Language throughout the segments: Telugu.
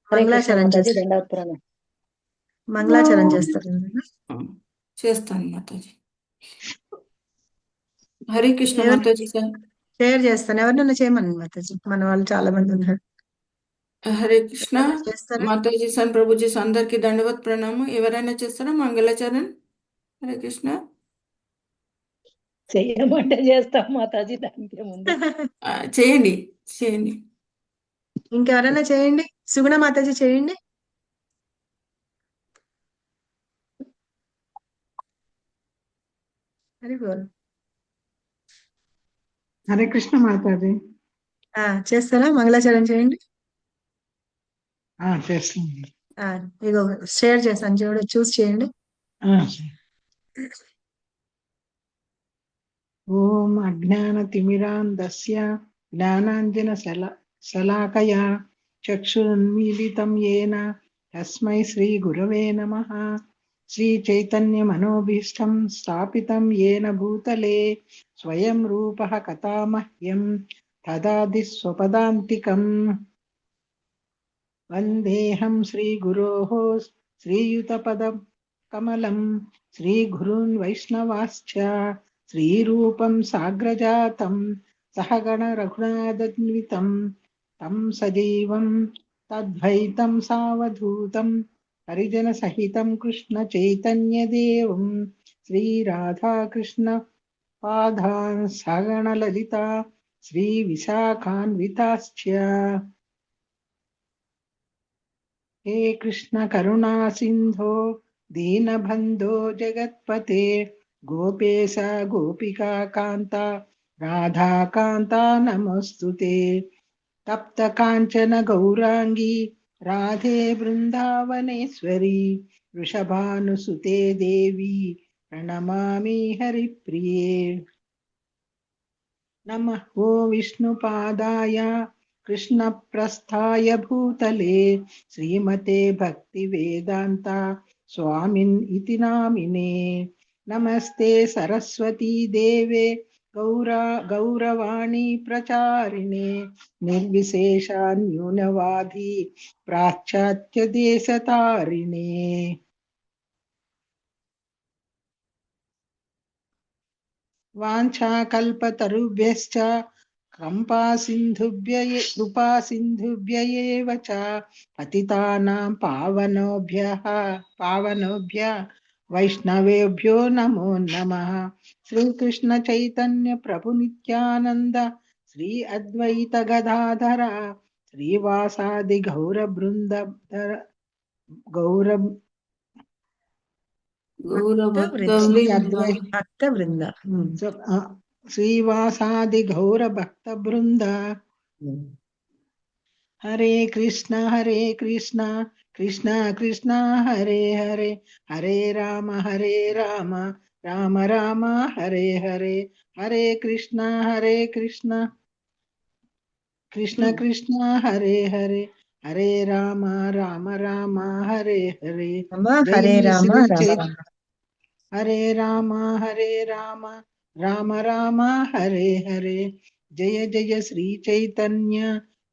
హరే కృష్ణ మంగళాచరణం మాతాజీ, చేస్తారు. దండవత్ ప్రణామం. మంగళాచరణం చేస్తారు. చేస్తాను మాతాజీ. హరే కృష్ణ ఎవరు మాతాజీ సార్. షేర్ చేస్తాను, ఎవరినైనా చేయమని మాతాజీ, మన వాళ్ళు చాలా మంది ఉన్నారు. హరే కృష్ణ ఎవరైనా చేస్తారా? మాతాజీ సార్, ప్రభుజీ సార్, అందరికి దండవత్ ప్రణామం. ఎవరైనా చేస్తారా మంగళాచరణ్? హరే కృష్ణ. చేయమంటే చేస్తాం మాతాజీ, దానికి ముందు చేయండి చేయండి. ఇంకెవరైనా చేయండి. సుగుణ మాతాజీ చేయండి. హరి బోల్. హరే కృష్ణ మాతాజీ. చేస్తారా? మంగళాచరణం చేయండి. చేస్తాను. ఇగో షేర్ చేస్తాను, చూసి చేయండి. ఓం అజ్ఞానతిమిరాంధస్య జ్ఞానాంజన శలాకయా చక్షురున్మీలితం యేన తస్మై శ్రీ గురవే నమః. శ్రీ చైతన్య మనోభీష్టం స్థాపితం యేన భూతలే స్వయం రూపః కథామహ్యం తదాది స్వపదాంతికం. వందేహం శ్రీగురోః శ్రీయుతపదం కమలం శ్రీగురూన్ వైష్ణవాశ్చ శ్రీరూపం సాగ్రజాతం సహగణ రఘునాథన్వితం తం సజీవం తద్వైతం సావధూతం హరిజన సహితం కృష్ణ చైతన్యదేవం శ్రీరాధాకృష్ణ పాదాన్ సగణ లలిత శ్రీ విశాఖాన్వితాశ్చ. हे कृष्ण करुणा सिंधो दीनबंधो जगत्पते गोपेश गोपिका कांता राधा कांता नमोस्तुते. तप्त कांचन गौरांगी राधे वृंदावनेश्वरी वृषभानुसुते देवी प्रणमामि हरिप्रिये. नमः ओ विष्णुपादाय कृष्ण प्रस्थाय भूतले श्रीमते भक्ति वेदांता स्वामिन् इति नामिने. नमस्ते सरस्वती देवे गौरवाणी प्रचारिणे निर्विशेषा न्यूनवादी पाश्चात्य देशतारिणे. वाञ्छाकल्पतरुभ्यश्च कृपा सिन्धुभ्य एव च पतितानां पावनोभ्य वैष्णवेभ्यो नमो नमः. श्री कृष्ण चैतन्य प्रभु नित्यानंद श्री अद्वैत गदाधर श्रीवासादि गौर భక్త బృంద श्रीवासादि गौर भक्त वृंद. हरे कृष्ण कृष्ण कृष्ण हरे हरे हरे राम राम राम हरे हरे. हरे कृष्ण कृष्ण कृष्ण हरे हरे हरे राम राम हरे हरे. హరే రామ हरे राम राम राम हरे हरे. जय जय श्री चैतन्य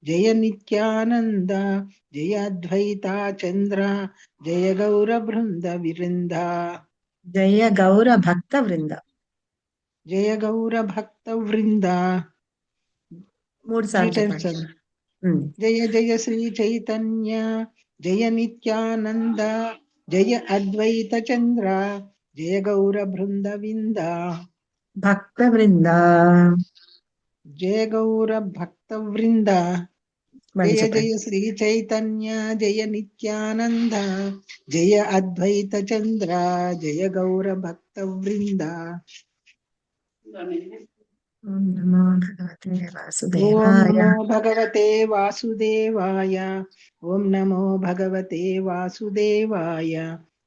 जय नित्यानंद जय अद्वैता चंद्र जय गौर बृंद वृंद. జయ గౌర భక్త వృంద. जय गौर भक्त वृंद. 3 సార్లు చెప్పండి. जय जय श्री चैतन्य जय नित्यानंद जय अद्वैत चंद्र जय गौर बृंद विंद. భక్త వృంద. जय गौर भक्त वृंद. जय जय श्री चैतन्य जय नित्यानंद जय अद्वैत चंद्र जय गौर भक्त वृंद. ఓం నమో భగవతే వాసుదేవాయ. ओम नमो भगवते वासुदेवाय.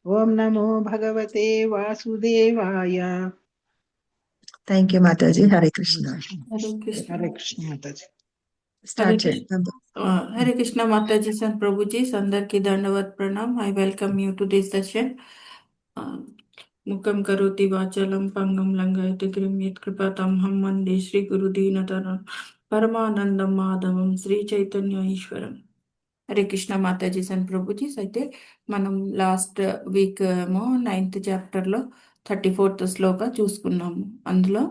ओम नमो भगवते वासुदेवाय. థ్యాంక్ యూ మాతాజీ. హరే కృష్ణ. हरे कृष्ण माताजी. స్టార్ట్ చేయండి. Hare Krishna Mataji and Prabhuji, Sandarki Dandavat Pranam. I welcome you to this session. Mukam Karoti Vachalam Pangam Langayati Grimit Kripatam Hammande Sri Guru Dinataram Paramanandam Madhavam Sri Chaitanya Ishwaram. Hare Krishna Mataji and prabhujis. అయితే మనం లాస్ట్ వీక్ ఏమో 9th చాప్టర్లో 34th శ్లోక చూసుకున్నాము. అందులో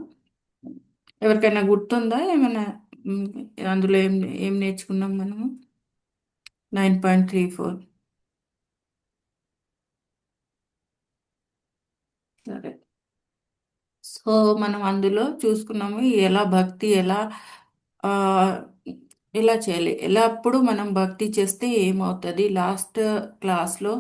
ఎవరికైనా గుర్తుందా ఏమైనా? మ్, అందులో ఏం ఏం నేర్చుకున్నాం మనము? 9.34. సరే. సో మనం అందులో చూసుకున్నాము ఎలా భక్తి ఆ, ఎలా చేయాలి, ఎల్లప్పుడు మనం భక్తి చేస్తే ఏమవుతుంది. లాస్ట్ క్లాస్లో,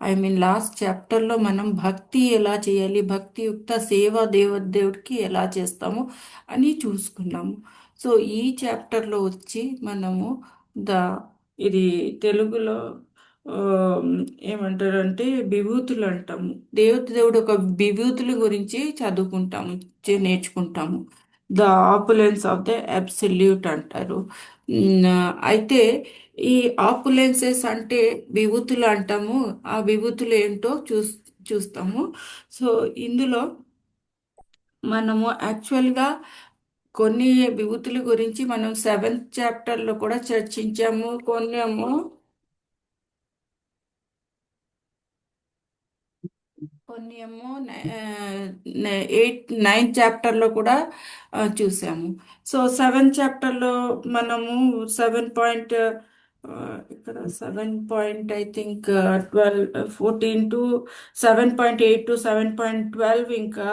ఐ మీన్ లాస్ట్ చాప్టర్లో మనం భక్తి ఎలా చేయాలి, భక్తియుక్త సేవ దేవుడికి ఎలా చేస్తాము అని చూసుకున్నాము. సో ఈ చాప్టర్లో వచ్చి మనము ద ఇది తెలుగులో ఆ, ఏమంటారంటే విభూతులు అంటాము. దేవుడు ఒక విభూతుల గురించి చదువుకుంటాము, నేర్చుకుంటాము. The opulence of the absolute అంటారు. అయితే ఈ ఆపులెన్సెస్ అంటే విభూతులు అంటాము. ఆ విభూతులు ఏంటో చూస్తాము. సో ఇందులో మనము యాక్చువల్గా కొన్ని విభూతుల గురించి మనం 7th చాప్టర్లో కూడా చర్చించాము. కొన్ని ఏమో నైన్త్ చాప్టర్లో కూడా చూసాము. సో 7th చాప్టర్లో మనము 7 ఇక్కడ 7 ఐ థింక్ 14 టు 7.8 టు 7.12, ఇంకా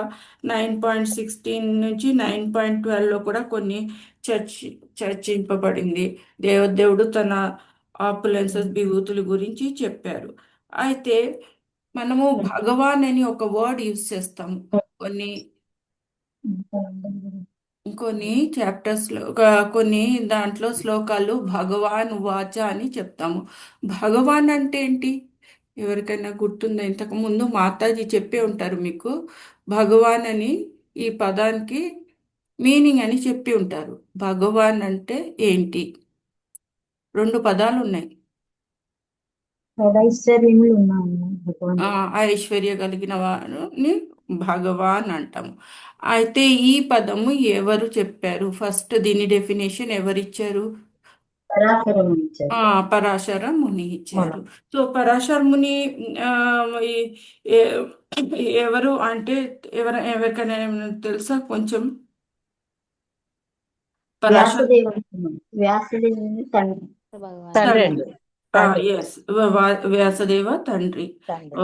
9.16 నుంచి 9.12లో కూడా కొన్ని చర్చింపబడింది. దేవుడు తన ఆపులెన్సెస్ విభూతుల గురించి చెప్పారు. అయితే మనము భగవాన్ అని ఒక వర్డ్ యూజ్ చేస్తాము కొన్ని కొన్ని చాప్టర్స్లో, కొన్ని దాంట్లో శ్లోకాలు భగవాన్ వాచ అని చెప్తాము. భగవాన్ అంటే ఏంటి? ఎవరికైనా గుర్తుందా? ఇంతకు ముందు మాతాజీ చెప్పే ఉంటారు మీకు. భగవాన్ అని ఈ పదానికి మీనింగ్ అని చెప్పి ఉంటారు. భగవాన్ అంటే ఏంటి? 2 పదాలు ఉన్నాయి. ఐశ్వర్యములు ఉన్నాయి భగవాన్. ఐశ్వర్య కలిగిన వారిని భగవాన్ అంటాము. అయితే ఈ పదము ఎవరు చెప్పారు? ఫస్ట్ దీని డెఫినేషన్ ఎవరిచ్చారు? పరాశరం ఇచ్చారు. పరాశర ముని ఇచ్చారు. సో పరాశర ముని ఆ, ఈ- ఏ- ఎవరు అంటే ఎవరికైనా ఏమైనా తెలుసా కొంచెం? పరాశర వ్యాసదేవుని తండ్రి. తండ్రి అండి. ఎస్, వ్యాసదేవ తండ్రి.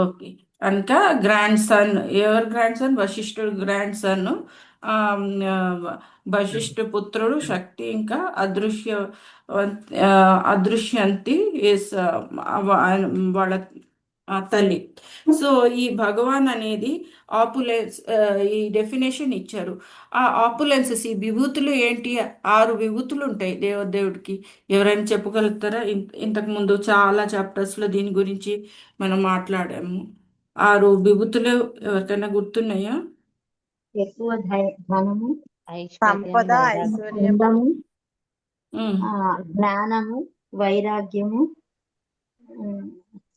ఓకే. కనుక గ్రాండ్ సన్, ఎవరు గ్రాండ్ సన్? వశిష్ఠుడు గ్రాండ్ సన్. వశిష్ఠ పుత్రుడు శక్తి, ఇంకా అదృశ్యంతి ఎస్ వాళ్ళ తల్లి. సో ఈ భగవాన్ అనేది ఆపులెన్స్, ఈ డెఫినేషన్ ఇచ్చారు. ఆ ఆపులెన్సెస్, ఈ విభూతులు ఏంటి? 6 విభూతులు ఉంటాయి దేవుడికి. ఎవరైనా చెప్పగలుగుతారా? ఇంతకు ముందు చాలా చాప్టర్స్లో దీని గురించి మనం మాట్లాడాము. 6 విభూతులు ఎవరికైనా గుర్తున్నాయా? ఎక్కువ ధనము, సంపద, ఐశ్వర్యం, అందము, ఉమ్, జ్ఞానము, వైరాగ్యము,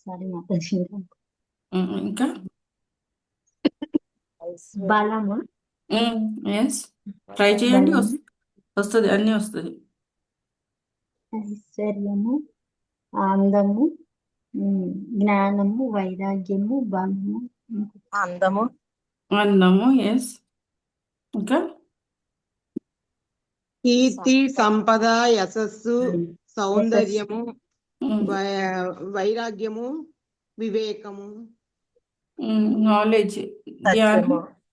సారీ మాతాజీ, ఇంకా బలము, ఎస్, ట్రై చేయండి, వస్తుంది, అన్నీ వస్తుంది. ఐశ్వర్యము, అందము, జ్ఞానము, వైరాగ్యము, బలము, అందము, అందము, ఎస్, ఇంకా కీర్తి, సంపద, యశస్సు, సౌందర్యము, వైరాగ్యము, వివేకము, నాలెడ్జ్, జ్ఞానం,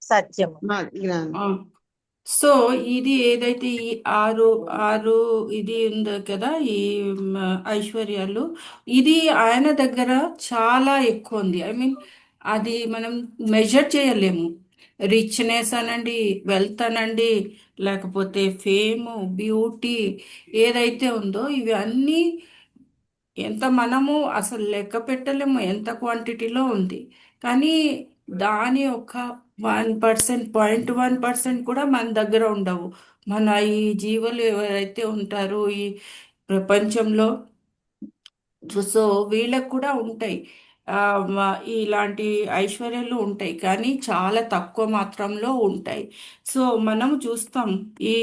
సత్యము. జ్ఞానం. సో ఇది ఏదైతే ఈ ఆరు ఆరు ఇది ఉంది కదా, ఈ ఐశ్వర్యాలు, ఇది ఆయన దగ్గర చాలా ఎక్కువ ఉంది. ఐ మీన్ అది మనం మెజర్ చేయలేము. రిచ్నెస్ అనండి, వెల్త్ అనండి, లేకపోతే ఫేమ్, బ్యూటీ, ఏదైతే ఉందో ఇవి అన్నీ ఎంత మనము అసలు లెక్క పెట్టలేము, ఎంత క్వాంటిటీలో ఉంది. కానీ దాని ఒక 1%, 0.1% కూడా మన దగ్గర ఉండవు. మన ఈ జీవులు ఎవరైతే ఉంటారో ఈ ప్రపంచంలో, సో వీళ్ళకు కూడా ఉంటాయి. ఇలాంటి ఐశ్వర్యాలు ఉంటాయి, కానీ చాలా తక్కువ మాత్రంలో ఉంటాయి. సో మనము చూస్తాం, ఈ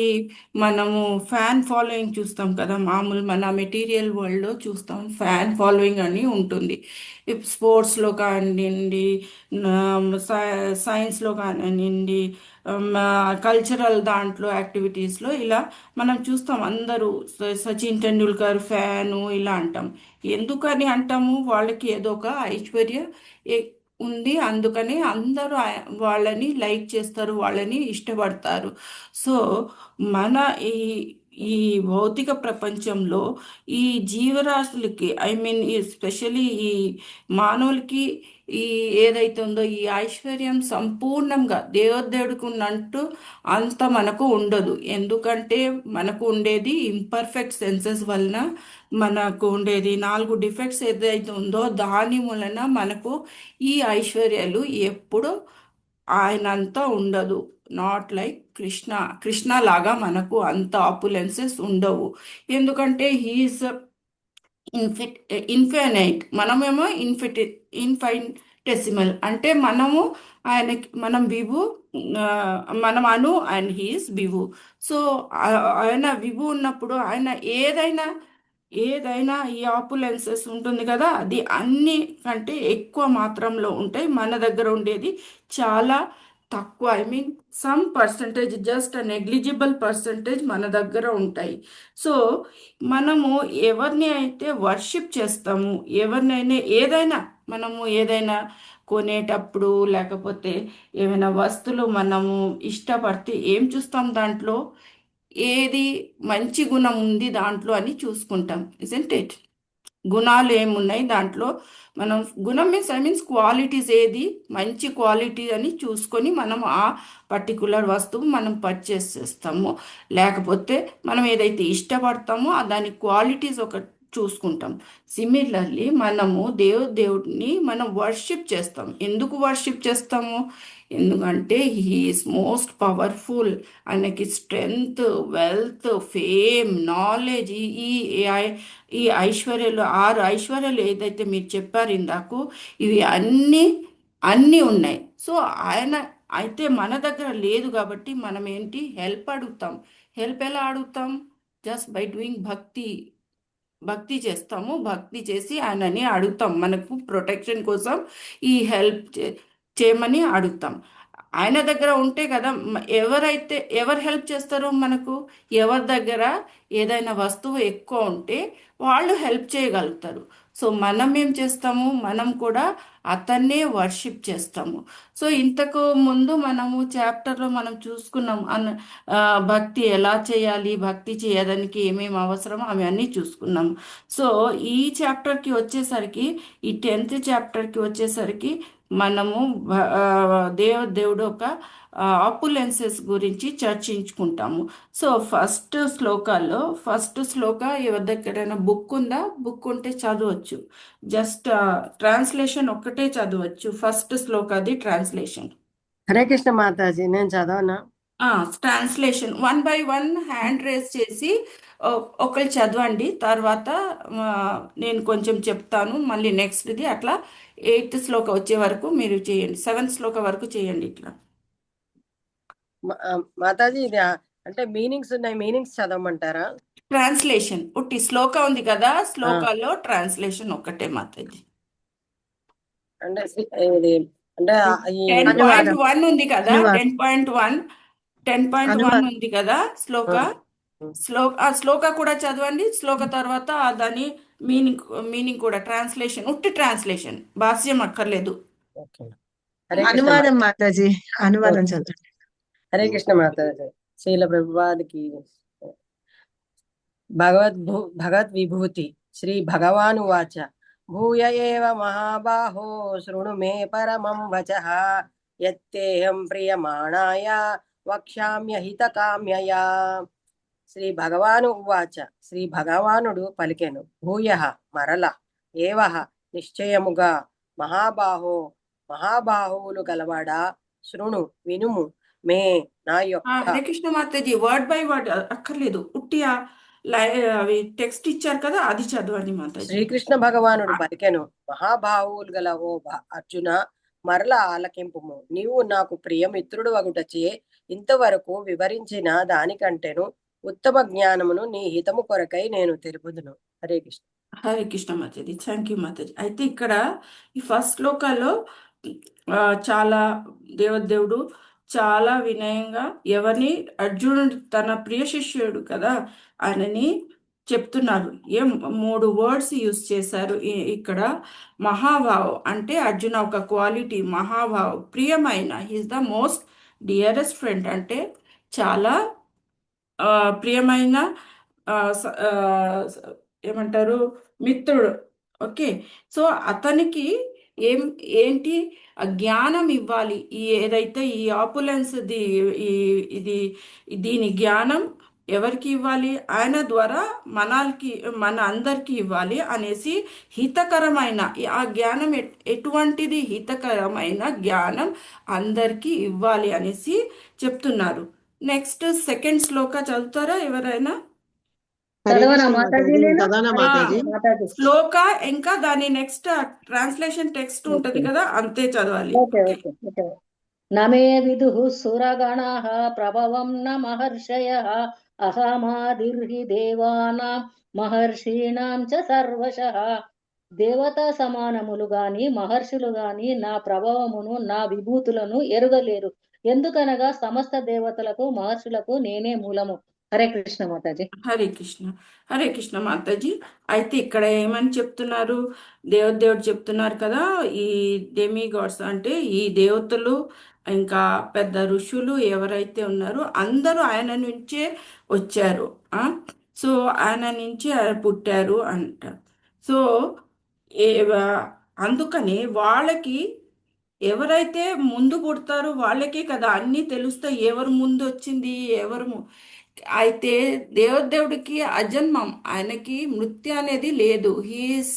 మనము ఫ్యాన్ ఫాలోయింగ్ చూస్తాం కదా, మామూలు మన మెటీరియల్ వరల్డ్లో చూస్తాం ఫ్యాన్ ఫాలోయింగ్ అని ఉంటుంది. స్పోర్ట్స్లో కానివ్వండి, సైన్స్లో కానివ్వండి, కల్చరల్ దాంట్లో యాక్టివిటీస్లో ఇలా మనం చూస్తాం. అందరూ సచిన్ టెండూల్కర్ ఫ్యాను ఇలా అంటాం. ఎందుకని అంటాము? వాళ్ళకి ఏదో ఒక ఐశ్వర్య ఎ- ఉంది, అందుకని అందరూ వాళ్ళని లైక్ చేస్తారు, వాళ్ళని ఇష్టపడతారు. సో మన ఈ ఈ భౌతిక ప్రపంచంలో ఈ జీవరాశులకి, ఐ మీన్ ఎస్పెషలీ ఈ మానవులకి, ఈ ఏదైతే ఉందో ఈ ఐశ్వర్యం సంపూర్ణంగా దేవుడికి ఉన్నట్టు అంత మనకు ఉండదు. ఎందుకంటే మనకు ఉండేది ఇంపర్ఫెక్ట్ సెన్సెస్ వలన, మనకు ఉండేది 4 డిఫెక్ట్స్ ఏదైతే ఉందో దాని వలన మనకు ఈ ఐశ్వర్యాలు ఎప్పుడు ఆయనంతా ఉండదు. Not like Krishna. కృష్ణ లాగా మనకు అంత ఆపులెన్సెస్ ఉండవు. ఎందుకంటే హీఈస్ ఇన్ఫైనైట్, మనమేమో ఇన్ఫైనిటెసిమల్. అంటే మనము ఆయనకి, మనం విభు, ఆ, మనం అను అండ్ హీఈస్ విభు. సో ఆయన విభు ఉన్నప్పుడు ఆయన ఏదైనా ఏదైనా ఈ ఆపులెన్సెస్ ఉంటుంది కదా, అది అన్ని కంటే ఎక్కువ మాత్రంలో ఉంటాయి. మన దగ్గర ఉండేది చాలా తక్కువ, I mean some percentage, just negligible percentage మన దగ్గర ఉంటాయి. సో మనము ఎవరిని అయితే వర్షిప్ చేస్తాము, ఎవరినైనా ఏదైనా మనము ఏదైనా కొనేటప్పుడు, లేకపోతే ఏమైనా వస్తువులు మనము ఇష్టపడితే ఏం చూస్తాం? దాంట్లో ఏది మంచి గుణం ఉంది దాంట్లో అని చూసుకుంటాం, ఇజంట్ ఇట్? గుణాలు ఏమున్నాయి దాంట్లో, మనం గుణం మీన్స్ క్వాలిటీస్, ఏది మంచి క్వాలిటీ అని చూసుకొని మనం ఆ పర్టికులర్ వస్తువు మనం పర్చేస్ చేస్తాము. లేకపోతే మనం ఏదైతే ఇష్టపడతామో దాని క్వాలిటీస్ ఒక చూసుకుంటాం. సిమిలర్లీ మనము దేవుడిని మనం వర్షిప్ చేస్తాం. ఎందుకు వర్షిప్ చేస్తాము? ఎందుకంటే హీఈస్ మోస్ట్ పవర్ఫుల్. ఆయనకి స్ట్రెంగ్త్, వెల్త్, ఫేమ్, నాలెడ్జ్, ఈ ఐశ్వర్యాలు, 6 ఐశ్వర్యాలు ఏదైతే మీరు చెప్పారు ఇందాకు, ఇవి అన్నీ ఉన్నాయి. సో ఆయన అయితే మన దగ్గర లేదు కాబట్టి మనం ఏంటి, హెల్ప్ అడుగుతాం. హెల్ప్ ఎలా అడుగుతాం? జస్ట్ బై డూయింగ్ భక్తి చేస్తాము. భక్తి చేసి ఆయనని అడుగుతాం, మనకు ప్రొటెక్షన్ కోసం ఈ హెల్ప్ చేయమని అడుగుతాం. ఆయన దగ్గర ఉంటే కదా, ఎవరు హెల్ప్ చేస్తారో మనకు, ఎవరి దగ్గర ఏదైనా వస్తువు ఎక్కువ ఉంటే వాళ్ళు హెల్ప్ చేయగలుగుతారు. సో మనం ఏం చేస్తాము? మనం కూడా అతన్నే వర్షిప్ చేస్తాము. సో ఇంతకు ముందు మనము చాప్టర్లో మనం చూసుకున్నాం భక్తి ఎలా చేయాలి, భక్తి చేయడానికి ఏమేమి అవసరమో అవి అన్నీ చూసుకున్నాం. సో ఈ చాప్టర్కి వచ్చేసరికి, ఈ 10th చాప్టర్కి వచ్చేసరికి మనము దేవుడు ఒక ఆపులెన్సెస్ గురించి చర్చించుకుంటాము. సో ఫస్ట్ శ్లోక ఎవరి దగ్గరైనా బుక్ ఉందా? బుక్ ఉంటే చదవచ్చు. జస్ట్ ట్రాన్స్లేషన్ ఒక్కటే చదవచ్చు. ఫస్ట్ శ్లోకది ట్రాన్స్లేషన్. హరే కృష్ణ మాతాజీ, నేను చదవనా? ట్రాన్స్లేషన్ 1 by 1 హ్యాండ్ రేస్ చేసి ఒకళ్ళు చదవండి. తర్వాత నేను కొంచెం చెప్తాను, మళ్ళీ నెక్స్ట్ది అట్లా 8th శ్లోక వచ్చే వరకు మీరు చేయండి, 7th శ్లోక వరకు చేయండి. ఇట్లా మాతాజీ ఇది అంటే మీనింగ్స్ ఉన్నాయి, మీనింగ్స్ చదవమంటారా? ట్రాన్స్లేషన్ ఉట్టి శ్లోక ఉంది కదా, శ్లోకాల్లో ట్రాన్స్లేషన్ ఒక్కటే మాతాజీ. అంటే ఇది అంటే ఈ 10.1 ఉంది కదా, అనువాదం. 10.1 ఉంది కదా శ్లోక. శ్లోక కూడా చదవండి. శ్లోక తర్వాత దాని మీనింగ్ కూడా ట్రాన్స్లేషన్, ఉట్టి ట్రాన్స్లేషన్, భాష్యం అక్కర్లేదు. ఓకే. హరే కృష్ణ అనువాదం మాతాజీ, అనువాదం చదవండి. హరే కృష్ణ మాతాజీ. శ్రీల ప్రభుపాదికి భగవద్ విభూతి. శ్రీ భగవాను వాచ భూయ ఏవ మహాబాహో శృణు మే పరమం వచః యత్తేహం ప్రియమాణాయ వక్ష్యామ్యహితకామ్యయా. శ్రీ భగవాను ఉవాచ, శ్రీ భగవానుడు పలికెను, భూయః మరల, ఏవః నిశ్చయముగా, మహాబాహో మహాబాహువులు గలవాడా, శృణు వినుము, మే నా యొక్క. Hare Krishna Mataji, word by word అక్కర్లేదు, ఉట్టి అవి టెక్స్ట్ ఇచ్చారు కదా, అది చదవండి మాతాజీ. శ్రీకృష్ణ భగవానుడు పలికెను, మహాభావులు గల ఓ అర్జున, మరల ఆలకింపుము. నీవు నాకు ప్రియమిత్రుడు వగుటచే ఇంతవరకు వివరించిన దానికంటేను ఉత్తమ జ్ఞానమును నీ హితము కొరకై నేను తెలుపుదును. హరే కృష్ణ. హరే కృష్ణ మాతాజీ. థ్యాంక్ యూ మాతాజీ. అయితే ఇక్కడ ఈ ఫస్ట్ శ్లోకాలో చాలా దేవదేవుడు చాలా వినయంగా ఎవరిని, అర్జునుడు తన ప్రియ శిష్యుడు కదా ఆయనని చెప్తున్నారు. ఏం 3 వర్డ్స్ యూస్ చేశారు ఇక్కడ. మహాభావ్ అంటే అర్జున ఒక క్వాలిటీ, మహాభావ్ ప్రియమైన, he's the most dearest friend అంటే చాలా ప్రియమైన ఏమంటారు మిత్రుడు. ఓకే, సో అతనికి ఏంటి జ్ఞానం ఇవ్వాలి. ఏదైతే ఈ ఆపులెన్స్ ఇది దీని జ్ఞానం ఎవరికి ఇవ్వాలి? ఆయన ద్వారా మన అందరికి ఇవ్వాలి అనేసి హితకరమైన ఆ జ్ఞానం ఎటువంటిది? హితకరమైన జ్ఞానం అందరికీ ఇవ్వాలి అనేసి చెప్తున్నారు. నెక్స్ట్ సెకండ్ శ్లోక చదువుతారా ఎవరైనా? చదవనా మాతాజీ? శ్లోక ఇంకా దాని నెక్స్ట్ ట్రాన్స్లేషన్ టెక్స్ట్ ఉంటది కదా, అంతే చదవాలి. నమే విదుః సురగణః ప్రభవం న మహర్షయః అహమాదిర్హి దేవానాం మహర్షీణాం చ సర్వశః. దేవతా సమానములు గాని మహర్షులు గాని నా ప్రభావమును నా విభూతులను ఎరుగలేరు. ఎందుకనగా సమస్త దేవతలకు మహర్షులకు నేనే మూలము. హరే కృష్ణ మాతాజీ. హరే కృష్ణ. హరే కృష్ణ మాతాజీ. అయితే ఇక్కడ ఏమని చెప్తున్నారు? దేవుడు చెప్తున్నారు కదా, ఈ డెమిగాడ్స్ అంటే ఈ దేవతలు ఇంకా పెద్ద ఋషులు ఎవరైతే ఉన్నారో అందరూ ఆయన నుంచే వచ్చారు. సో ఆయన నుంచి ఆయన పుట్టారు అంట. సో అందుకని వాళ్ళకి ఎవరైతే ముందు పుడతారో వాళ్ళకే కదా అన్నీ తెలుస్తాయి, ఎవరు ముందు వచ్చింది ఎవరు అయితే దేవుడికి అజన్మం, ఆయనకి మృత్యు అనేది లేదు. హీస్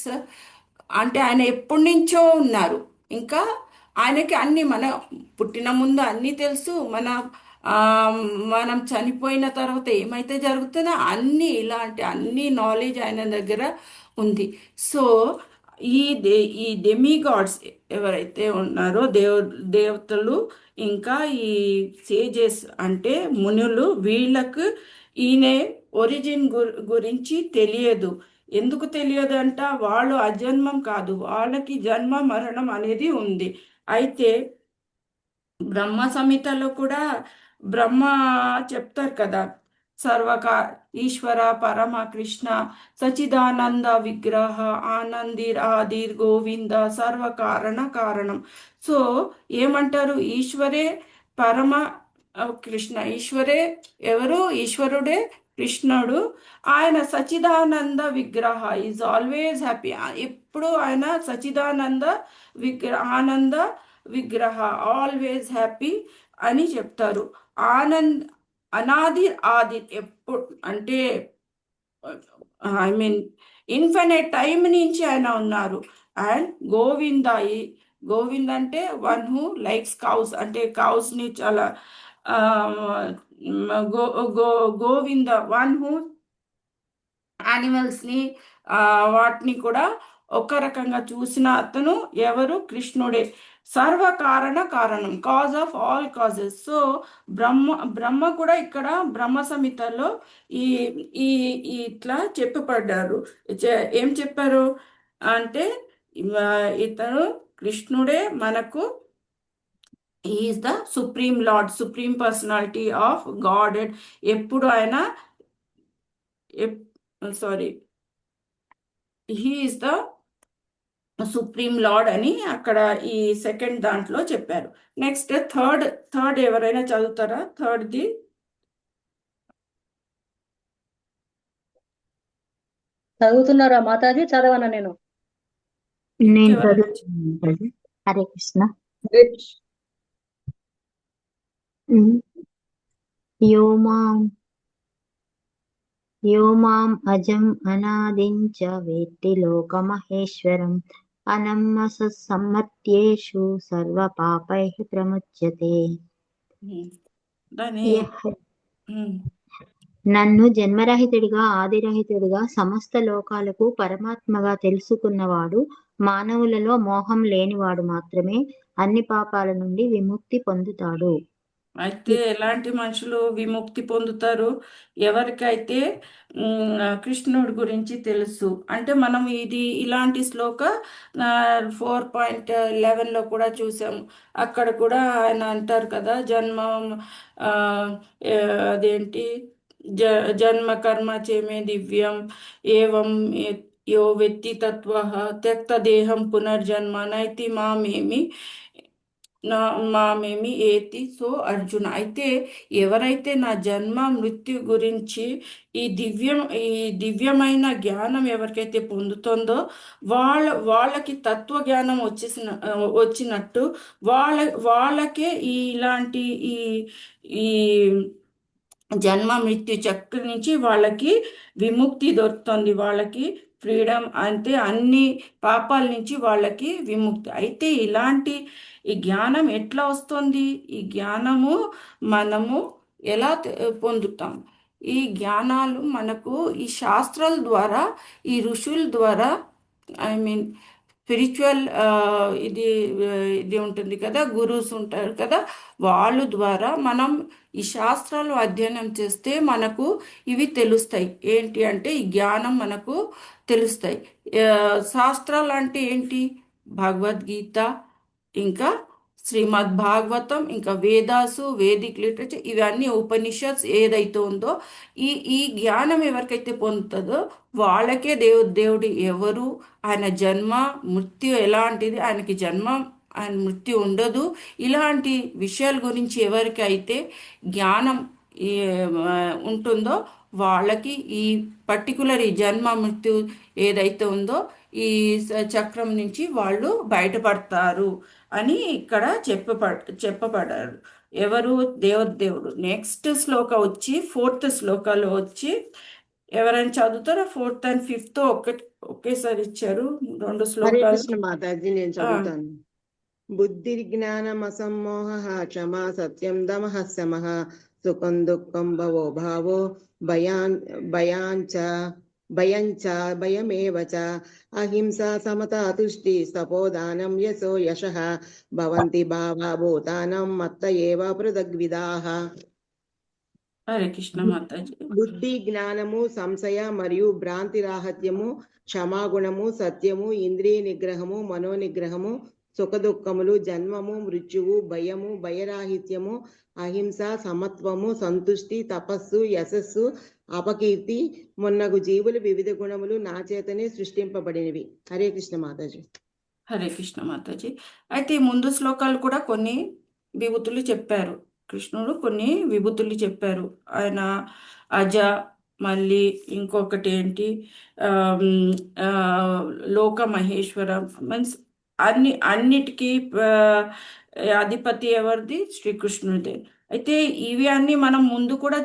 అంటే ఆయన ఎప్పటి నుంచో ఉన్నారు. ఇంకా ఆయనకి అన్ని మన పుట్టిన ముందు అన్నీ తెలుసు, మనం చనిపోయిన తర్వాత ఏమైతే జరుగుతుందో అన్నీ ఇలాంటి అన్ని నాలెడ్జ్ ఆయన దగ్గర ఉంది. సో ఈ డెమిగాడ్స్ ఎవరైతే ఉన్నారో దేవతలు ఇంకా ఈ సేజెస్ అంటే మునులు, వీళ్ళకు ఈయన ఒరిజిన్ గురించి తెలియదు. ఎందుకు తెలియదు అంట? వాళ్ళు అజన్మం కాదు, వాళ్ళకి జన్మ మరణం అనేది ఉంది. అయితే బ్రహ్మ సంహితలో కూడా బ్రహ్మ చెప్తారు కదా, ఈశ్వర పరమ కృష్ణ సచిదానంద విగ్రహ ఆనందిర్ ఆదిర్ గోవింద సర్వకారణ కారణం. సో ఏమంటారు? ఈశ్వరే పరమ కృష్ణ, ఈశ్వరే ఎవరు? ఈశ్వరుడే కృష్ణుడు. ఆయన సచిదానంద విగ్రహ, ఈజ్ ఆల్వేస్ హ్యాపీ. ఎప్పుడు ఆయన సచిదానంద ఆనంద విగ్రహ, ఆల్వేస్ హ్యాపీ అని చెప్తారు. అనాది ఆది, ఎప్పుడు అంటే ఐ మీన్ ఇన్ఫినైట్ టైం నుంచి ఆయన ఉన్నారు. అండ్ గోవింద అంటే వన్ హూ లైక్స్ కౌస్, అంటే కౌస్ ని చాలా గోవింద వన్ హూ యానిమల్స్ ని వాటిని కూడా ఒక రకంగా చూసిన అతను ఎవరు? కృష్ణుడే. సర్వకారణ కారణం, cause of all causes. So Brahma కూడా ఇక్కడ బ్రహ్మ సంహితలో ఇట్లా చెప్పబడ్డారు. ఏం చెప్పారు అంటే ఇతను కృష్ణుడే మనకు, is the supreme lord, supreme personality of God. ఎప్పుడు ఆయన he is the supreme lord అని అక్కడ ఈ సెకండ్ దాంట్లో చెప్పారు. నెక్స్ట్ థర్డ్ ఎవరైనా చదువుతారా? థర్డ్ది చదువుతున్నారా మాతాజీ? చదవనా నేను? హరే కృష్ణ. యో మాం అజం అనాదించ వేత్తి లోకమహేశ్వరం అనమ్మ సమ్మత్యేషు సర్వ పాపైః ప్రముచ్యతే. నన్ను జన్మరహితుడిగా ఆదిరహితుడిగా సమస్త లోకాలకు పరమాత్మగా తెలుసుకున్నవాడు, మానవులలో మోహం లేనివాడు మాత్రమే అన్ని పాపాల నుండి విముక్తి పొందుతాడు. అయితే ఎలాంటి మనుషులు విముక్తి పొందుతారు? ఎవరికైతే కృష్ణుడి గురించి తెలుసు. అంటే మనం ఇలాంటి శ్లోక 4.11లో కూడా చూసాము. అక్కడ కూడా ఆయన అంటారు కదా, జన్మం ఆ, ఏ, అదేంటి జన్మ కర్మ చేమే దివ్యం ఏవం యో వెత్తి తత్వ త్యక్త దేహం పునర్జన్మ నైతి మామేమి ఏతి. సో అర్జున, అయితే ఎవరైతే నా జన్మ మృత్యు గురించి ఈ దివ్యమైన జ్ఞానం ఎవరికైతే పొందుతుందో వాళ్ళకి తత్వ జ్ఞానం వచ్చినట్టు వాళ్ళకే ఇలాంటి ఈ ఈ జన్మ మృత్యు చక్ర నుంచి వాళ్ళకి విముక్తి దొరుకుతుంది, వాళ్ళకి ఫ్రీడమ్. అంటే అన్ని పాపాల నుంచి వాళ్ళకి విముక్తి. అయితే ఇలాంటి ఈ జ్ఞానం ఎట్లా వస్తుంది? ఈ జ్ఞానము మనము ఎలా పొందుతాం? ఈ జ్ఞానాలు మనకు ఈ శాస్త్రాల ద్వారా, ఈ ఋషుల ద్వారా, ఐ మీన్ స్పిరిచువల్ ఇది ఇది ఉంటుంది కదా, గురువుస్ ఉంటారు కదా, వాళ్ళ ద్వారా మనం ఈ శాస్త్రాలు అధ్యయనం చేస్తే మనకు ఇవి తెలుస్తాయి. ఏంటి అంటే ఈ జ్ఞానం మనకు తెలుస్తాయి. శాస్త్రాలు అంటే ఏంటి? భగవద్గీత, ఇంకా శ్రీమద్ భాగవతం, ఇంకా వేదాసు, వేదిక్ లిటరేచర్, ఇవన్నీ ఉపనిషత్స్ ఏదైతే ఉందో ఈ జ్ఞానం ఎవరికైతే పొందుతుందో వాళ్ళకే దేవుడు ఎవరు, ఆయన జన్మ మృత్యు ఎలాంటిది, ఆయనకి జన్మ ఆయన మృత్యు ఉండదు, ఇలాంటి విషయాల గురించి ఎవరికైతే జ్ఞానం ఈ, ఉంటుందో వాళ్ళకి ఈ పర్టికులర్ ఈ జన్మ మృత్యు ఏదైతే ఉందో ఈ చక్రం నుంచి వాళ్ళు బయటపడతారు అని ఇక్కడ చెప్పబడారు. ఎవరు? దేవుడు. నెక్స్ట్ శ్లోక వచ్చి 4th శ్లోకాలో వచ్చి, ఎవరైనా చదువుతారా? 4th and 5th ఒకేసారి ఇచ్చారు, 2 హరే శ్లోకాలు. కృష్ణ మాతాజీ, నేను చదువుతాను. బుద్ధిర్జ్ఞానమసమ్మోహ క్షమా సత్యం దమః శమః సుఖం దుఃఖం భవో భావో భయాంచ భయమేవ చ అహింసా సమతా తుష్టి తపోదానం యశో యశః భవంతి భావా భూతానం మత్త ఏవ పృథగ్విదాః. హరే కృష్ణ మాతాజీ. బుద్ధి, జ్ఞానము, సంశయ మరియు భ్రాంతి రాహిత్యము, క్షమాగుణము, సత్యము, ఇంద్రియ నిగ్రహము, మనోనిగ్రహము, సుఖదుఖములు, జన్మము, మృత్యువు, భయము, భయరాహిత్యము, అహింస, సమత్వము, సంతుష్టి, తపస్సు, యశస్సు, అపకీర్తి మొన్నగు జీవులు వివిధ గుణములు నా చేతనే సృష్టింపబడినవి. హరే కృష్ణ మాతాజీ. హరే కృష్ణ మాతాజీ. అయితే ముందు శ్లోకాలు కూడా కొన్ని విభూతులు చెప్పారు. కృష్ణుడు కొన్ని విభూతులు చెప్పారు. ఆయన అజ, మళ్ళీ ఇంకొకటి ఏంటి, లోక మహేశ్వరం, మీన్స్ అన్నిటికీ అధిపతి ఎవరిది? శ్రీకృష్ణుడిదే. అయితే ఇవి అన్ని మనం ముందు కూడా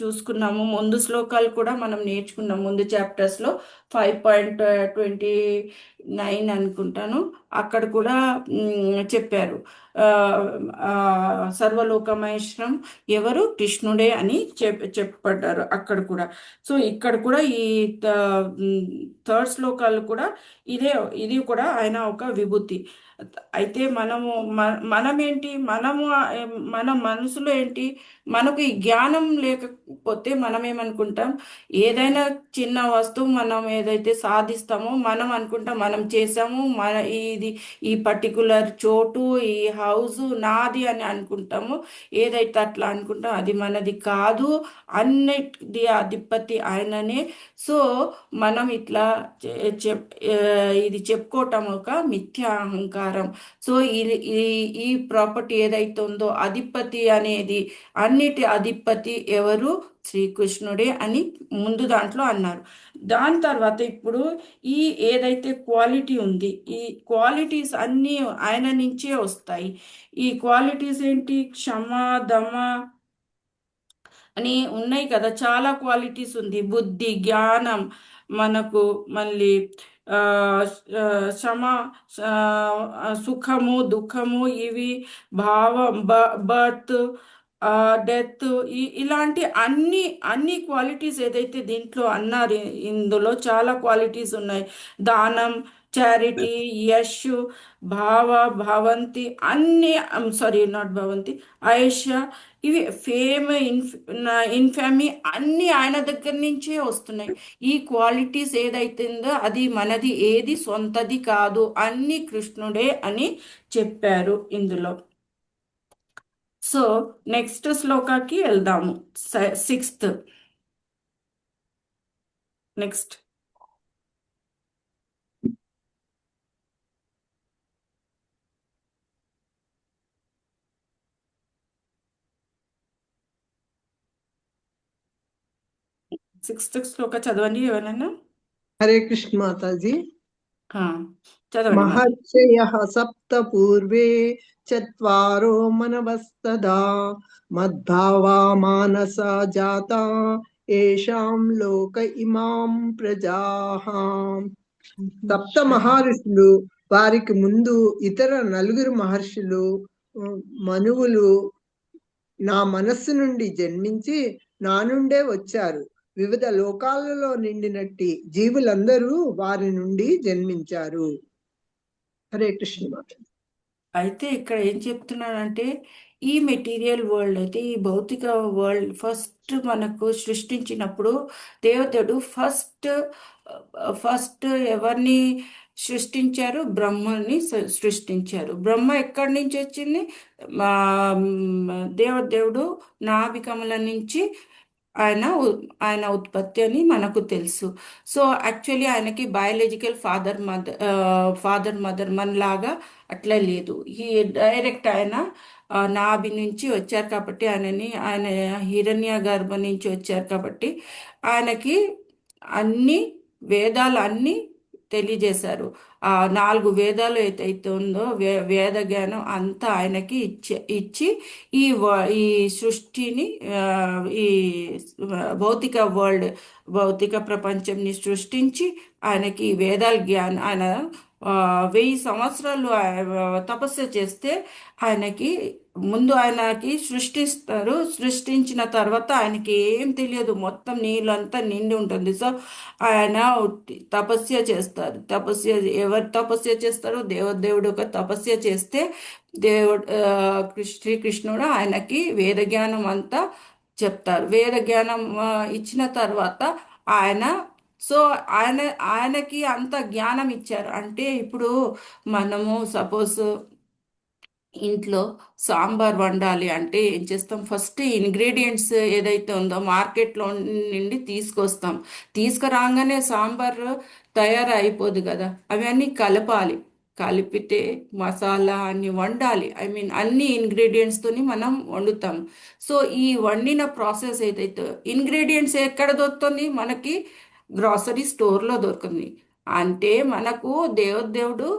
చూసుకున్నాము. ముందు శ్లోకాలు కూడా మనం నేర్చుకున్నాము. ముందు చాప్టర్స్లో 5.29 అనుకుంటాను, అక్కడ కూడా చెప్పారు సర్వలోక మహేశ్వరం ఎవరు? కృష్ణుడే అని చెప్పబడ్డారు అక్కడ కూడా. సో ఇక్కడ కూడా ఈ 3rd శ్లోకాలు కూడా ఇది కూడా ఆయన ఒక విభూతి. అయితే మనమేంటి, మన మనసులో ఏంటి, మనకు ఈ జ్ఞానం లేకపోతే మనం ఏమనుకుంటాం, ఏదైనా చిన్న వస్తువు మనం ఏదైతే సాధిస్తామో మనం అనుకుంటాం మనం చేసాము, ఈ పర్టికులర్ చోటు, ఈ హౌస్ నాది అని అనుకుంటాము. ఏదైతే అట్లా అనుకుంటాం అది మనది కాదు, అన్నిటి అధిపతి ఆయననే. సో మనం ఇట్లా ఇది చెప్పుకోవటం ఒక మిథ్యా అహంకారం. సో ఈ ప్రాపర్టీ ఏదైతే ఉందో, అధిపతి అనేది, అన్నిటి అధిపతి ఎవరు? శ్రీకృష్ణుడే అని ముందు దాంట్లో అన్నారు. దాని తర్వాత ఇప్పుడు ఈ ఏదైతే క్వాలిటీ ఉంది, ఈ క్వాలిటీస్ అన్నీ ఆయన నుంచే వస్తాయి. ఈ క్వాలిటీస్ ఏంటి? క్షమ, దమ అని ఉన్నాయి కదా, చాలా క్వాలిటీస్ ఉంది. బుద్ధి, జ్ఞానం మనకు, మళ్ళీ శ్రమ, సుఖము, దుఃఖము, ఇవి బర్త్, డెత్, ఇలాంటి అన్ని అన్ని క్వాలిటీస్ ఏదైతే దీంట్లో అన్నారు, ఇందులో చాలా క్వాలిటీస్ ఉన్నాయి. దానం, చారిటీ, యశ్, భావ, భవంతి, అన్ని, సారీ నాట్ భవంతి, ఆయేష, ఇవి ఫేమ్, ఇన్ఫామీ, అన్ని ఆయన దగ్గర నుంచే వస్తున్నాయి. ఈ క్వాలిటీస్ ఏదైతే ఉందో అది మనది, ఏది సొంతది కాదు, అన్ని కృష్ణుడే అని చెప్పారు ఇందులో. సో నెక్స్ట్ శ్లోకాకి వెళ్దాము. 6th. నెక్స్ట్. సిక్స్త్ శ్లోక చదవండి ఎవరైనా. హరే కృష్ణ మాతాజీ. ఆ, చదవండి మాత. మహర్షయః సప్త పూర్వే చత్వారో మనవస్తదా మద్భావా మానసా జాతా ఏషాం లోక ఇమాం ప్రజాః. సప్త మహర్షులు, వారికి ముందు ఇతర 4 మహర్షులు, మనువులు నా మనస్సు నుండి జన్మించి నా నుండే వచ్చారు. వివిధ లోకాలలో నిండినట్టి జీవులందరూ వారి నుండి జన్మించారు. హరే కృష్ణ మాత. అయితే ఇక్కడ ఏం చెప్తున్నానంటే, ఈ మెటీరియల్ వరల్డ్ అయితే, ఈ భౌతిక వరల్డ్ ఫస్ట్ మనకు సృష్టించినప్పుడు దేవతడు ఫస్ట్ ఎవరిని సృష్టించారు? బ్రహ్మని సృష్టించారు. బ్రహ్మ ఎక్కడి నుంచి వచ్చింది? మా దేవదేవుడు నాభికమల నుంచి ఆయన ఉత్పత్తి అని మనకు తెలుసు. సో యాక్చువల్లీ ఆయనకి బయాలజికల్ ఫాదర్ మదర్ మనలాగా అట్లా లేదు. ఈ డైరెక్ట్ ఆయన నాభి నుంచి వచ్చారు కాబట్టి, ఆయన హిరణ్య గర్భ నుంచి వచ్చారు కాబట్టి ఆయనకి అన్ని వేదాలు అన్నీ తెలియజేశారు. ఆ 4 వేదాలు ఏదైతే ఉందో వేద జ్ఞానం అంతా ఆయనకి ఇచ్చి ఈ సృష్టిని, ఈ భౌతిక ప్రపంచంని సృష్టించి ఆయనకి ఈ వేదాల జ్ఞానం, ఆయన 1000 సంవత్సరాలు తపస్సు చేస్తే ఆయనకి ఆయనకి సృష్టించిన తర్వాత ఆయనకి ఏం తెలియదు, మొత్తం నీళ్ళంతా నిండి ఉంటుంది. సో ఆయన తపస్య చేస్తారు. ఎవరు తపస్య చేస్తారు? దేవదేవుడు ఒక తపస్య చేస్తే శ్రీకృష్ణుడు ఆయనకి వేద జ్ఞానం అంతా చెప్తారు. వేద జ్ఞానం ఇచ్చిన తర్వాత ఆయనకి అంత జ్ఞానం ఇచ్చారు. అంటే ఇప్పుడు మనము సపోజ్ ఇంట్లో సాంబార్ వండాలి అంటే ఏం చేస్తాం? ఫస్ట్ ఇంగ్రీడియంట్స్ ఏదైతే ఉందో మార్కెట్లో నుండి తీసుకొస్తాం. తీసుకురాగానే సాంబార్ తయారైపోదు కదా, అవన్నీ కలపాలి. కలిపితే మసాలా అన్ని వండాలి. అన్ని ఇంగ్రీడియంట్స్తోని మనం వండుతాం. సో ఈ వండిన ప్రాసెస్ ఏదైతే, ఇంగ్రీడియంట్స్ ఎక్కడ దొరుకుతుంది? మనకి గ్రాసరీ స్టోర్లో దొరుకుతుంది. అంటే మనకు దేవుడు,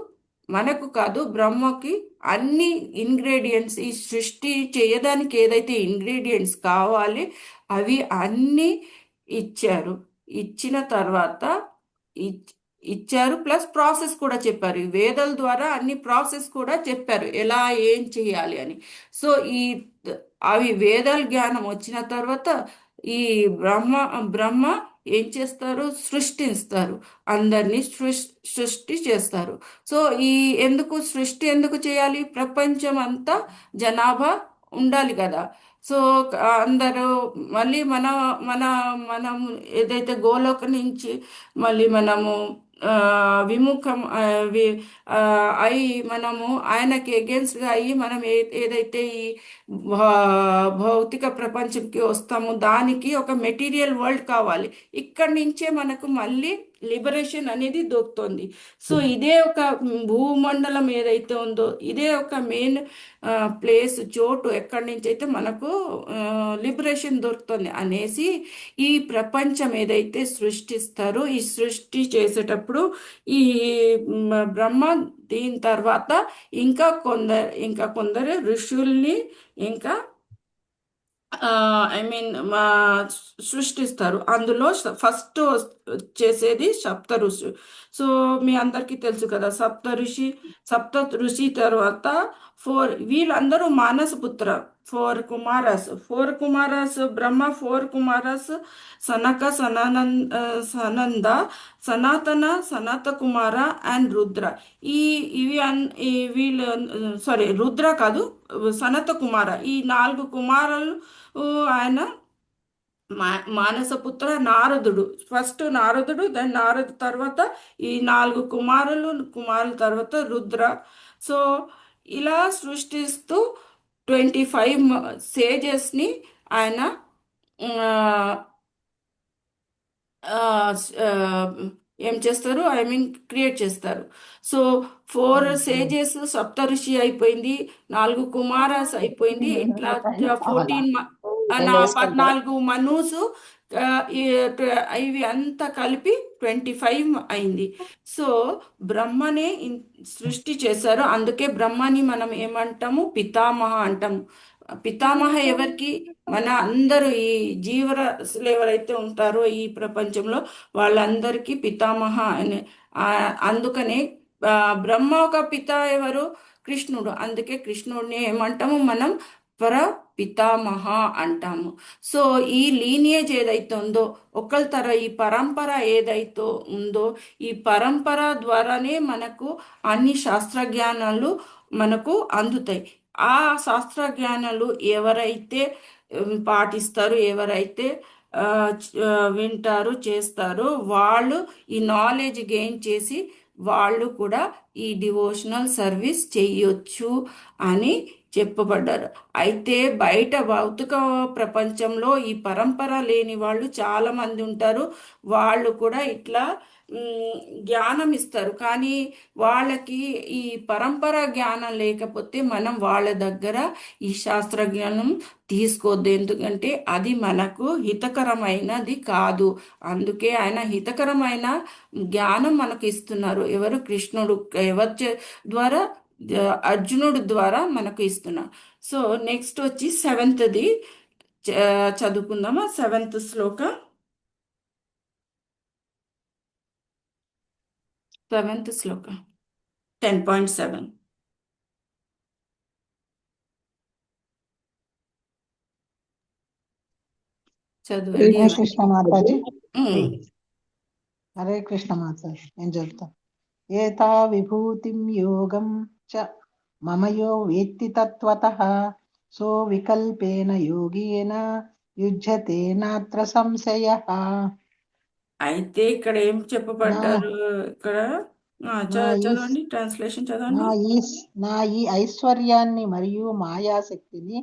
మనకు కాదు బ్రహ్మకి అన్ని ఇంగ్రీడియంట్స్, ఈ సృష్టి చేయడానికి ఏదైతే ఇంగ్రీడియంట్స్ కావాలి అవి అన్నీ ఇచ్చారు. ఇచ్చిన తర్వాత ఇచ్చారు, ప్లస్ ప్రాసెస్ కూడా చెప్పారు. ఈ వేదాల ద్వారా అన్ని ప్రాసెస్ కూడా చెప్పారు, ఎలా ఏం చేయాలి అని. సో అవి వేదాల జ్ఞానం వచ్చిన తర్వాత ఈ బ్రహ్మ ఏం చేస్తారు? సృష్టిస్తారు. అందరినీ సృష్టి చేస్తారు. సో సృష్టి ఎందుకు చేయాలి? ప్రపంచం అంతా జనాభా ఉండాలి కదా. సో అందరూ మళ్ళీ మనం ఏదైతే గోలోక నుంచి మళ్ళీ మనము విముఖం అయి మనము ఆయనకి అగేన్స్ట్గా అయ్యి మనం ఏదైతే ఈ భౌతిక ప్రపంచంకి వస్తామో దానికి ఒక మెటీరియల్ వరల్డ్ కావాలి. ఇక్కడి నుంచే మనకు మళ్ళీ లిబరేషన్ అనేది దొరుకుతుంది. సో ఇదే ఒక భూమండలం ఏదైతే ఉందో ఇదే ఒక మెయిన్ చోటు ఎక్కడి నుంచి అయితే మనకు లిబరేషన్ దొరుకుతుంది అనేసి ఈ ప్రపంచం ఏదైతే సృష్టిస్తారో ఈ సృష్టి చేసేటప్పుడు ఈ బ్రహ్మ దీని తర్వాత ఇంకా కొందరు ఋషుల్ని ఇంకా సృష్టిస్తారు. అందులో ఫస్ట్ చేసేది సప్త ఋషి. సో మీ అందరికీ తెలుసు కదా, సప్త ఋషి తర్వాత వీళ్ళందరూ మానస పుత్ర. Four Kumaras Brahma, four Kumaras Sanaka, Sananda, Sanat Kumara and Rudra. వీళ్ళు రుద్ర కాదు, సనత కుమార. ఈ 4 కుమారులు ఆయన మానసపుత్ర. నారదుడు ఫస్ట్, నారదుడు దెన్ నారదు తర్వాత ఈ 4 కుమారుల తర్వాత రుద్ర. సో ఇలా సృష్టిస్తూ 25 సేజెస్ని ఆయన ఏం చేస్తారు, ఐ మీన్ క్రియేట్ చేస్తారు. సో 4 సేజెస్ సప్త ఋషి అయిపోయింది, 4 కుమారాస్ అయిపోయింది, ఇట్లా 14 మనూస్, ఇవి అంతా కలిపి 25 అయింది. సో బ్రహ్మనే సృష్టి చేశారు. అందుకే బ్రహ్మని మనం ఏమంటాము, పితామహ అంటాము. పితామహ ఎవరికి? మన అందరూ ఈ జీవరాశులు ఎవరైతే ఉంటారో ఈ ప్రపంచంలో వాళ్ళందరికీ పితామహ అని. అందుకనే బ్రహ్మ ఒక పిత ఎవరు? కృష్ణుడు. అందుకే కృష్ణుడిని ఏమంటాము మనం, పితామహ అంటాము. సో ఈ లీనియేజ్ ఏదైతే ఉందో, ఈ పరంపర ఏదైతే ఉందో, ఈ పరంపర ద్వారానే మనకు అన్ని శాస్త్ర జ్ఞానాలు మనకు అందుతాయి. ఆ శాస్త్ర జ్ఞానాలు ఎవరైతే పాటిస్తారు, ఎవరైతే వింటారు, చేస్తారో వాళ్ళు ఈ నాలెడ్జ్ గెయిన్ చేసి వాళ్ళు కూడా ఈ డివోషనల్ సర్వీస్ చెయ్యొచ్చు అని చెప్పబడ్డారు. అయితే బయట భౌతిక ప్రపంచంలో ఈ పరంపర లేని వాళ్ళు చాలా మంది ఉంటారు. వాళ్ళు కూడా ఇట్లా జ్ఞానం ఇస్తారు, కానీ వాళ్ళకి ఈ పరంపర జ్ఞానం లేకపోతే మనం వాళ్ళ దగ్గర ఈ శాస్త్ర జ్ఞానం తీసుకోవద్దు. ఎందుకంటే అది మనకు హితకరమైనది కాదు. అందుకే ఆయన హితకరమైన జ్ఞానం మనకు ఇస్తున్నారు. ఎవరు? కృష్ణుడు. ఎవరి ద్వారా? అర్జునుడి ద్వారా మనకు ఇస్తున్నారు. సో నెక్స్ట్ వచ్చి 7th చదువుకుందామా. 7th శ్లోక. 7th శ్లోక 10.7. చదవండి. హరే కృష్ణ మాతాజీ. హరే కృష్ణ మాతాజీ, నేను చెప్తా. ఏతా విభూతిం యోగం చ మమయో వేత్తి తత్వతః సో వికల్పేన యోగేన యుజ్యతే నాత్ర సంశయః. అయితే ఇక్కడ ఏం చెప్పబడ్డారు? ఇక్కడ చదవండి, ట్రాన్స్లేషన్ చదవండి. నా ఈ ఐశ్వర్యాన్ని మరియు మాయాశక్తిని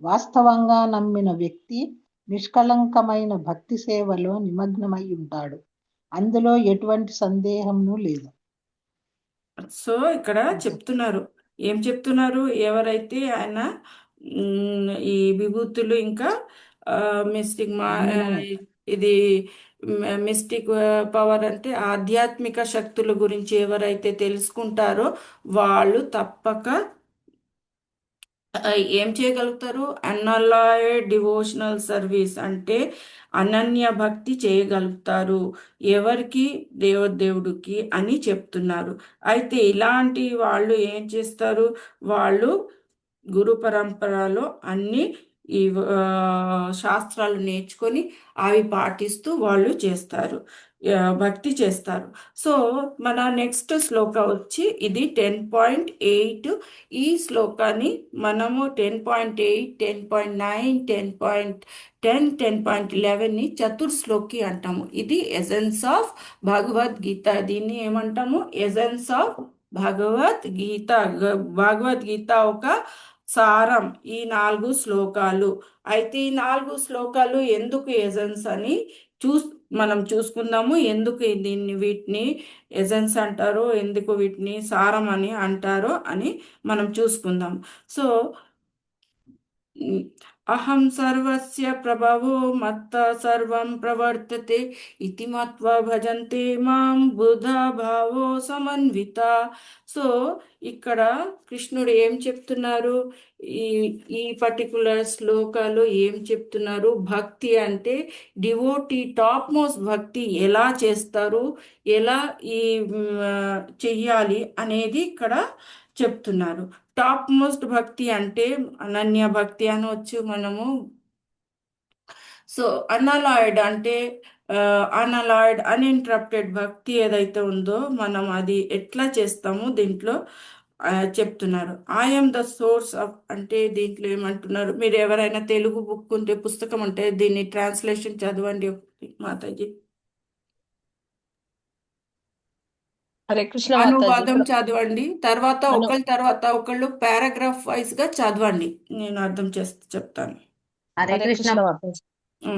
వాస్తవంగా నమ్మిన వ్యక్తి నిష్కళంకమైన భక్తి సేవలో నిమగ్నమై ఉంటాడు. అందులో ఎటువంటి సందేహము లేదు. సో ఇక్కడ చెప్తున్నారు, ఏం చెప్తున్నారు? ఎవరైతే ఆయన ఈ విభూతులు ఇంకా మిస్టిక్ ఇది మిస్టిక్ పవర్ అంటే ఆధ్యాత్మిక శక్తుల గురించి ఎవరైతే తెలుసుకుంటారో వాళ్ళు తప్పక ఏం చేయగలుగుతారు? అన్అలాయిడ్ డివోషనల్ సర్వీస్ అంటే అనన్య భక్తి చేయగలుగుతారు. ఎవరికి? దేవుడికి అని చెప్తున్నారు. అయితే ఇలాంటి వాళ్ళు ఏం చేస్తారు? వాళ్ళు గురు పరంపరలో అన్ని ఈ శాస్త్రాలు నేర్చుకొని అవి పాటిస్తూ వాళ్ళు చేస్తారు, భక్తి చేస్తారు. సో మన నెక్స్ట్ శ్లోక వచ్చి ఇది 10.8. ఈ శ్లోకాన్ని మనము 10.8, 10.9, 10.10, 10.11ని చతుర్శ్లోకి అంటాము. ఇది ఎసెన్స్ ఆఫ్ భగవద్గీత. దీన్ని ఏమంటాము? Essence of Bhagavad Gita. భగవద్గీత ఒక సారం ఈ 4 శ్లోకాలు. అయితే ఈ 4 శ్లోకాలు ఎందుకు ఎసెన్స్ అని మనం చూసుకుందాము. ఎందుకు వీటిని ఎసెన్స్ అంటారో, ఎందుకు వీటిని సారం అని అంటారో అని మనం చూసుకుందాం. సో అహం సర్వస్య ప్రభవో మత్తా సర్వం ప్రవర్తతే ఇతి మత్వా భజంతే మాం బుధా భావో సమన్విత. సో ఇక్కడ కృష్ణుడు ఏం చెప్తున్నారు, ఈ ఈ పర్టికులర్ శ్లోకాలు ఏం చెప్తున్నారు, భక్తి అంటే డివోటీ టాప్ మోస్ట్ భక్తి ఎలా చేస్తారు, ఎలా ఈ చెయ్యాలి అనేది ఇక్కడ చెప్తున్నారు. టాప్ మోస్ట్ భక్తి అంటే అనన్య భక్తి అనవచ్చు మనము. సో అన్అలాయిడ్ అంటే అన్అలాయిడ్ అన్ఇంటరప్టెడ్ భక్తి ఏదైతే ఉందో మనం అది ఎట్లా చేస్తామో దీంట్లో చెప్తున్నారు. ఐఎమ్ ద సోర్స్ ఆఫ్ అంటే దీంట్లో ఏమంటున్నారు, మీరు ఎవరైనా తెలుగు బుక్ ఉంటే పుస్తకం ఉంటే దీన్ని ట్రాన్స్లేషన్ చదవండి మాతాజీ. హరే కృష్ణ మాతాజీ. అనువాదం చదవండి, తర్వాత ఒకళ్ళు పారాగ్రాఫ్ వైజ్ గా చదవండి, నేను అర్థం చేసి చెప్తాను. హరే హరే కృష్ణ కృష్ణ మాతాజీ. ఆ,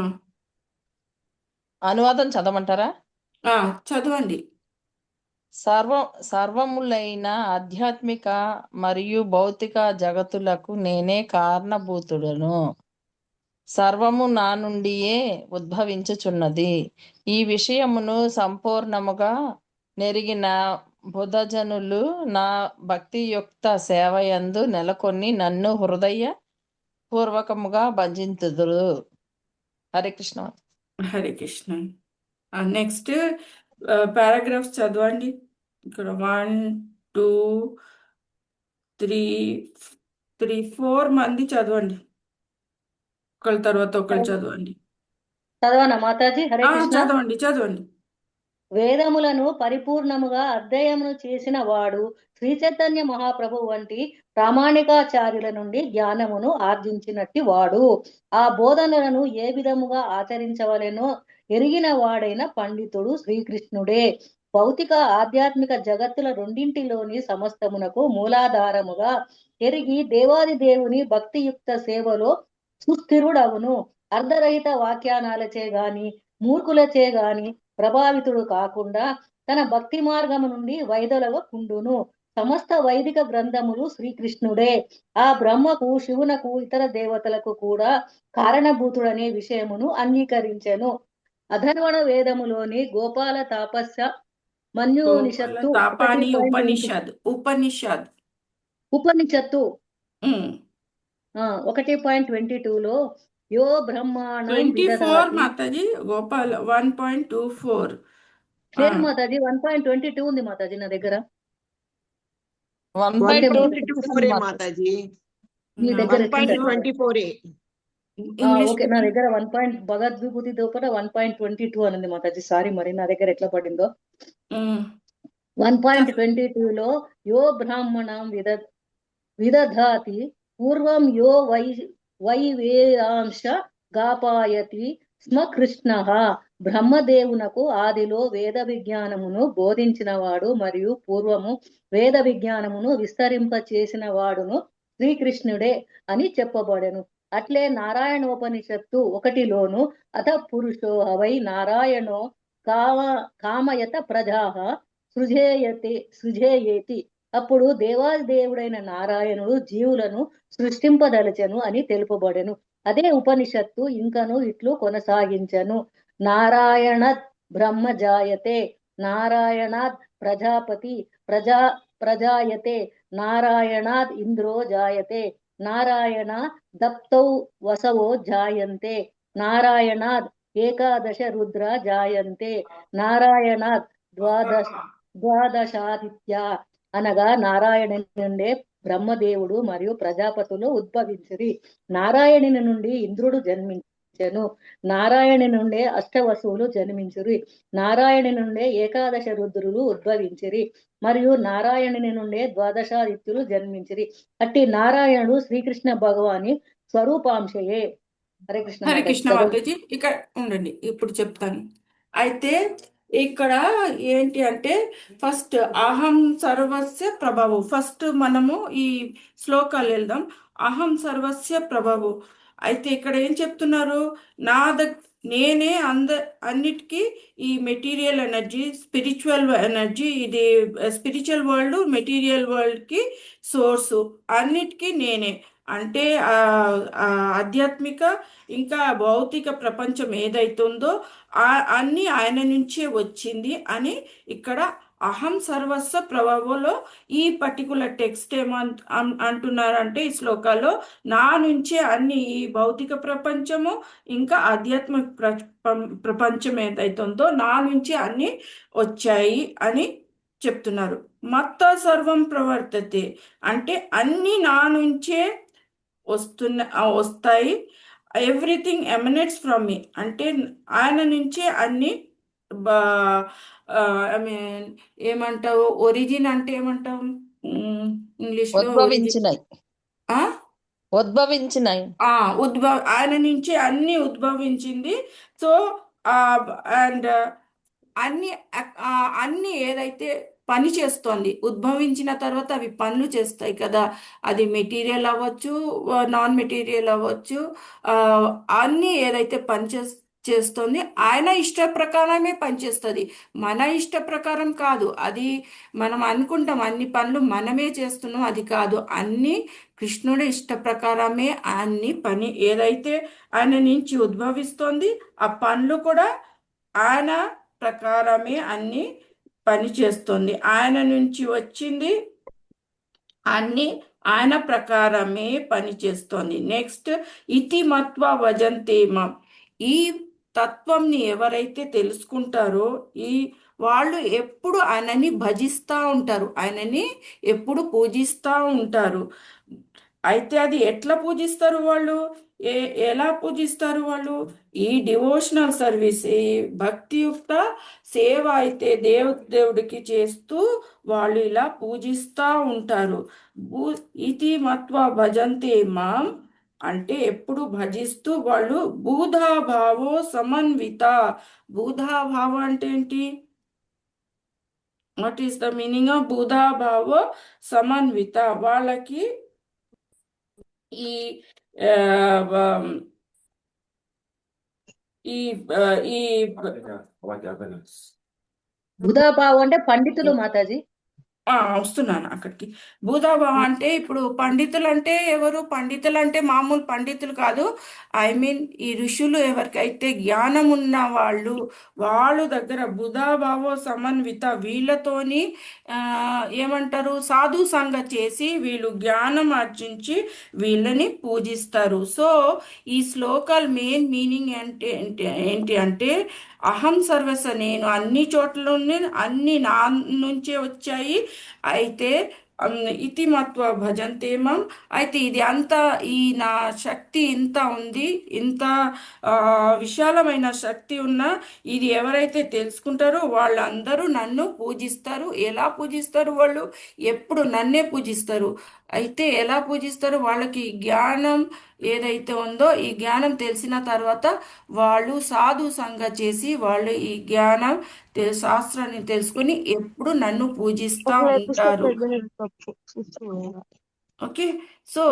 అనువాదం చదవమంటారా? చదవండి. సర్వములైన ఆధ్యాత్మిక మరియు భౌతిక జగతులకు నేనే కారణభూతుడను. సర్వము నా నుండియే ఉద్భవించుచున్నది. ఈ విషయమును సంపూర్ణముగా నెరిగిన బుధజనులు నా భక్తియుక్త సేవయందు నెలకొని నన్ను హృదయ పూర్వకముగా భజింతుదురు. హరే కృష్ణ. హరే కృష్ణ. నెక్స్ట్ పారాగ్రాఫ్స్ చదవండి. ఇక్కడ 1 2 3 4 మంది చదవండి, ఒకళ్ళ తర్వాత ఒకళ్ళు చదవండి. చదవనా మాతాజీ? హరే కృష్ణ. చదవండి. వేదములను పరిపూర్ణముగా అధ్యయనము చేసిన వాడు శ్రీ చైతన్య మహాప్రభు వంటి ప్రామాణికాచార్యుల నుండి జ్ఞానమును ఆర్జించినట్టి వాడు. ఆ బోధనలను ఏ విధముగా ఆచరించవలెనో ఎరిగిన వాడైన పండితుడు శ్రీకృష్ణుడే. భౌతిక ఆధ్యాత్మిక జగత్తుల రెండింటిలోని సమస్తమునకు మూలాధారముగా ఎరిగి దేవాది దేవుని భక్తియుక్త సేవలో సుస్థిరుడవును. అర్ధరహిత వాక్యానాలచే గాని మూర్ఖులచే గాని ప్రభావితుడు కాకుండా తన భక్తి మార్గము నుండి వైదొలగకుండును. సమస్త వైదిక గ్రంథములు శ్రీకృష్ణుడే. ఆ బ్రహ్మకు, శివునకు, ఇతర దేవతలకు కూడా కారణభూతుడనే విషయమును అంగీకరించెను. అధర్వణ వేదములోని గోపాల తాపస్య మన్యోనిషత్తు ఉపనిషత్తు 1.22లో యో బ్రహ్మాణం మాతాజీ గోపాల్ 1.24 లేదు మాతాజీ, 1.22 ఉంది మాతాజీ నా దగ్గర. 1.24 మాతాజీ, మీ దగ్గర 1.24 ఓకే, నా దగ్గర భగవద్విభూతి దోపట 1.22 అని ఉంది మాతాజీ. సారీ, మరి నా దగ్గర ఎట్లా పడిందో. 1.22లో యో బ్రాహ్మణం విదధాతి పూర్వం యో వై వేదాంశ గాపాయతి స్మ కృష్ణ. బ్రహ్మదేవునకు ఆదిలో వేద విజ్ఞానమును బోధించిన వాడు మరియు పూర్వము వేద విజ్ఞానమును విస్తరింప చేసిన వాడును శ్రీకృష్ణుడే అని చెప్పబడెను. అట్లే నారాయణోపనిషత్తు 1లోను అథ పురుషో హవై నారాయణో కామయత ప్రజాః సృజేయేతి. అప్పుడు దేవాది దేవుడైన నారాయణుడు జీవులను సృష్టింపదలచెను అని తెలుపబడెను. అదే ఉపనిషత్తు ఇంకను ఇట్లు కొనసాగించెను. నారాయణాత్ బ్రహ్మ జాయతే, నారాయణాత్ ప్రజాపతి ప్రజాయతే, నారాయణాత్ ఇంద్రో జాయతే, నారాయణ దప్తౌ వసవో జాయంతే, నారాయణాత్ ఏకాదశ రుద్ర జాయంతే, నారాయణాత్ ద్వాదశాదిత్య. అనగా నారాయణుని నుండే బ్రహ్మదేవుడు మరియు ప్రజాపతులు ఉద్భవించిరి. నారాయణుని నుండి ఇంద్రుడు జన్మించెను. నారాయణి నుండే అష్టవసువులు జన్మించిరి. నారాయణి నుండే ఏకాదశ రుద్రులు ఉద్భవించిరి మరియు నారాయణుని నుండే ద్వాదశాదిత్యులు జన్మించిరి. అట్టి నారాయణుడు శ్రీకృష్ణ భగవాని స్వరూపాంశయే. హరే కృష్ణ. హరే కృష్ణ మాతాజీ. ఇక్కడ ఉండండి, ఇప్పుడు చెప్తాను. అయితే ఇక్కడ ఏంటి అంటే ఫస్ట్ అహం సర్వస్య ప్రభావు. ఫస్ట్ మనము ఈ శ్లోకాలు వెళ్దాం. అహం సర్వస్య ప్రభావు. అయితే ఇక్కడ ఏం చెప్తున్నారు, నేనే అన్నిటికీ ఈ మెటీరియల్ ఎనర్జీ, స్పిరిచువల్ ఎనర్జీ, ఇది స్పిరిచువల్ వరల్డ్ మెటీరియల్ వరల్డ్కి సోర్సు, అన్నిటికీ నేనే. అంటే ఆ ఆధ్యాత్మిక ఇంకా భౌతిక ప్రపంచం ఏదైతుందో అన్నీ ఆయన నుంచే వచ్చింది అని ఇక్కడ అహం సర్వస్వ ప్రభావంలో ఈ పర్టికులర్ టెక్స్ట్ అంటున్నారంటే ఈ శ్లోకాల్లో నా నుంచే అన్ని ఈ భౌతిక ప్రపంచము ఇంకా ఆధ్యాత్మిక ప్రపంచం ఏదైతుందో నా నుంచి అన్ని వచ్చాయి అని చెప్తున్నారు. మత్త సర్వం ప్రవర్తతే అంటే అన్ని నా నుంచే వస్తాయి. ఎవ్రీథింగ్ ఎమినేట్స్ ఫ్రమ్ మీ అంటే ఆయన నుంచే అన్ని ఐ మీన్ ఏమంటావు ఒరిజిన్ అంటే ఏమంటావు ఇంగ్లీష్లో ఒరిజిన్ ఉద్భవించినాయి ఉద్భవించినాయి ఆయన నుంచి అన్ని ఉద్భవించింది. సో అండ్ అన్ని అన్ని ఏదైతే పని చేస్తోంది ఉద్భవించిన తర్వాత అవి పనులు చేస్తాయి కదా, అది మెటీరియల్ అవ్వచ్చు నాన్ మెటీరియల్ అవ్వచ్చు, అన్ని ఏదైతే పని చేస్తుంది ఆయన ఇష్ట ప్రకారమే పనిచేస్తుంది, మన ఇష్ట ప్రకారం కాదు. అది మనం అనుకుంటాం అన్ని పనులు మనమే చేస్తున్నాం, అది కాదు. అన్ని కృష్ణుడి ఇష్ట ప్రకారమే అన్ని పని ఏదైతే ఆయన నుంచి ఉద్భవిస్తోంది ఆ పనులు కూడా ఆయన ప్రకారమే అన్ని పని చేస్తుంది. ఆయన నుంచి వచ్చింది అన్ని ఆయన ప్రకారమే పని చేస్తోంది. నెక్స్ట్ ఇతి మత్వ భజంతేమ ఈ తత్వంని ఎవరైతే తెలుసుకుంటారో వాళ్ళు ఎప్పుడు ఆయనని భజిస్తూ ఉంటారు, ఆయనని ఎప్పుడు పూజిస్తూ ఉంటారు. అయితే అది ఎట్లా పూజిస్తారు వాళ్ళు, ఎలా పూజిస్తారు వాళ్ళు? ఈ డివోషనల్ సర్వీస్, ఈ భక్తియుక్త సేవ అయితే దేవుడికి చేస్తూ వాళ్ళు ఇలా పూజిస్తూ ఉంటారు. ఇతి మత్వ భజంతే మాం అంటే ఎప్పుడు భజిస్తూ వాళ్ళు బూధాభావో సమన్విత. బూధాభావ అంటే ఏంటి? What is the meaning of బూధాభావో సమన్విత? వాళ్ళకి ఈ ఈ ఈ బుధాభావం అంటే పండితులు మాతాజీ. వస్తున్నాను అక్కడికి. భూదాభావ అంటే ఇప్పుడు పండితులు అంటే ఎవరు? పండితులు అంటే మామూలు పండితులు కాదు. ఐ మీన్ ఈ ఋషులు ఎవరికైతే జ్ఞానం ఉన్న వాళ్ళు దగ్గర బుధాభావ సమన్విత వీళ్ళతోని ఏమంటారు సాధు సంగ చేసి వీళ్ళు జ్ఞానం ఆర్జించి వీళ్ళని పూజిస్తారు. సో ఈ శ్లోకాల మెయిన్ మీనింగ్ ఏంటి అంటే అహం సర్వస్వ నేను అన్ని చోట్ల అన్ని నా నుంచే వచ్చాయి. అయితే ఇతి మత్వ భజంతేమం అయితే ఇది అంతా ఈ నా శక్తి ఇంత ఉంది, ఇంత విశాలమైన శక్తి ఉన్న ఇది ఎవరైతే తెలుసుకుంటారో వాళ్ళందరూ నన్ను పూజిస్తారు. ఎలా పూజిస్తారు? వాళ్ళు ఎప్పుడు నన్నే పూజిస్తారు. అయితే ఎలా పూజిస్తారు? వాళ్ళకి జ్ఞానం ఏదైతే ఉందో ఈ జ్ఞానం తెలిసిన తర్వాత వాళ్ళు సాధు సంగ చేసి వాళ్ళు ఈ జ్ఞానం శాస్త్రాన్ని తెలుసుకొని ఎప్పుడు నన్ను పూజిస్తూ ఉంటారు. ఓకే, సో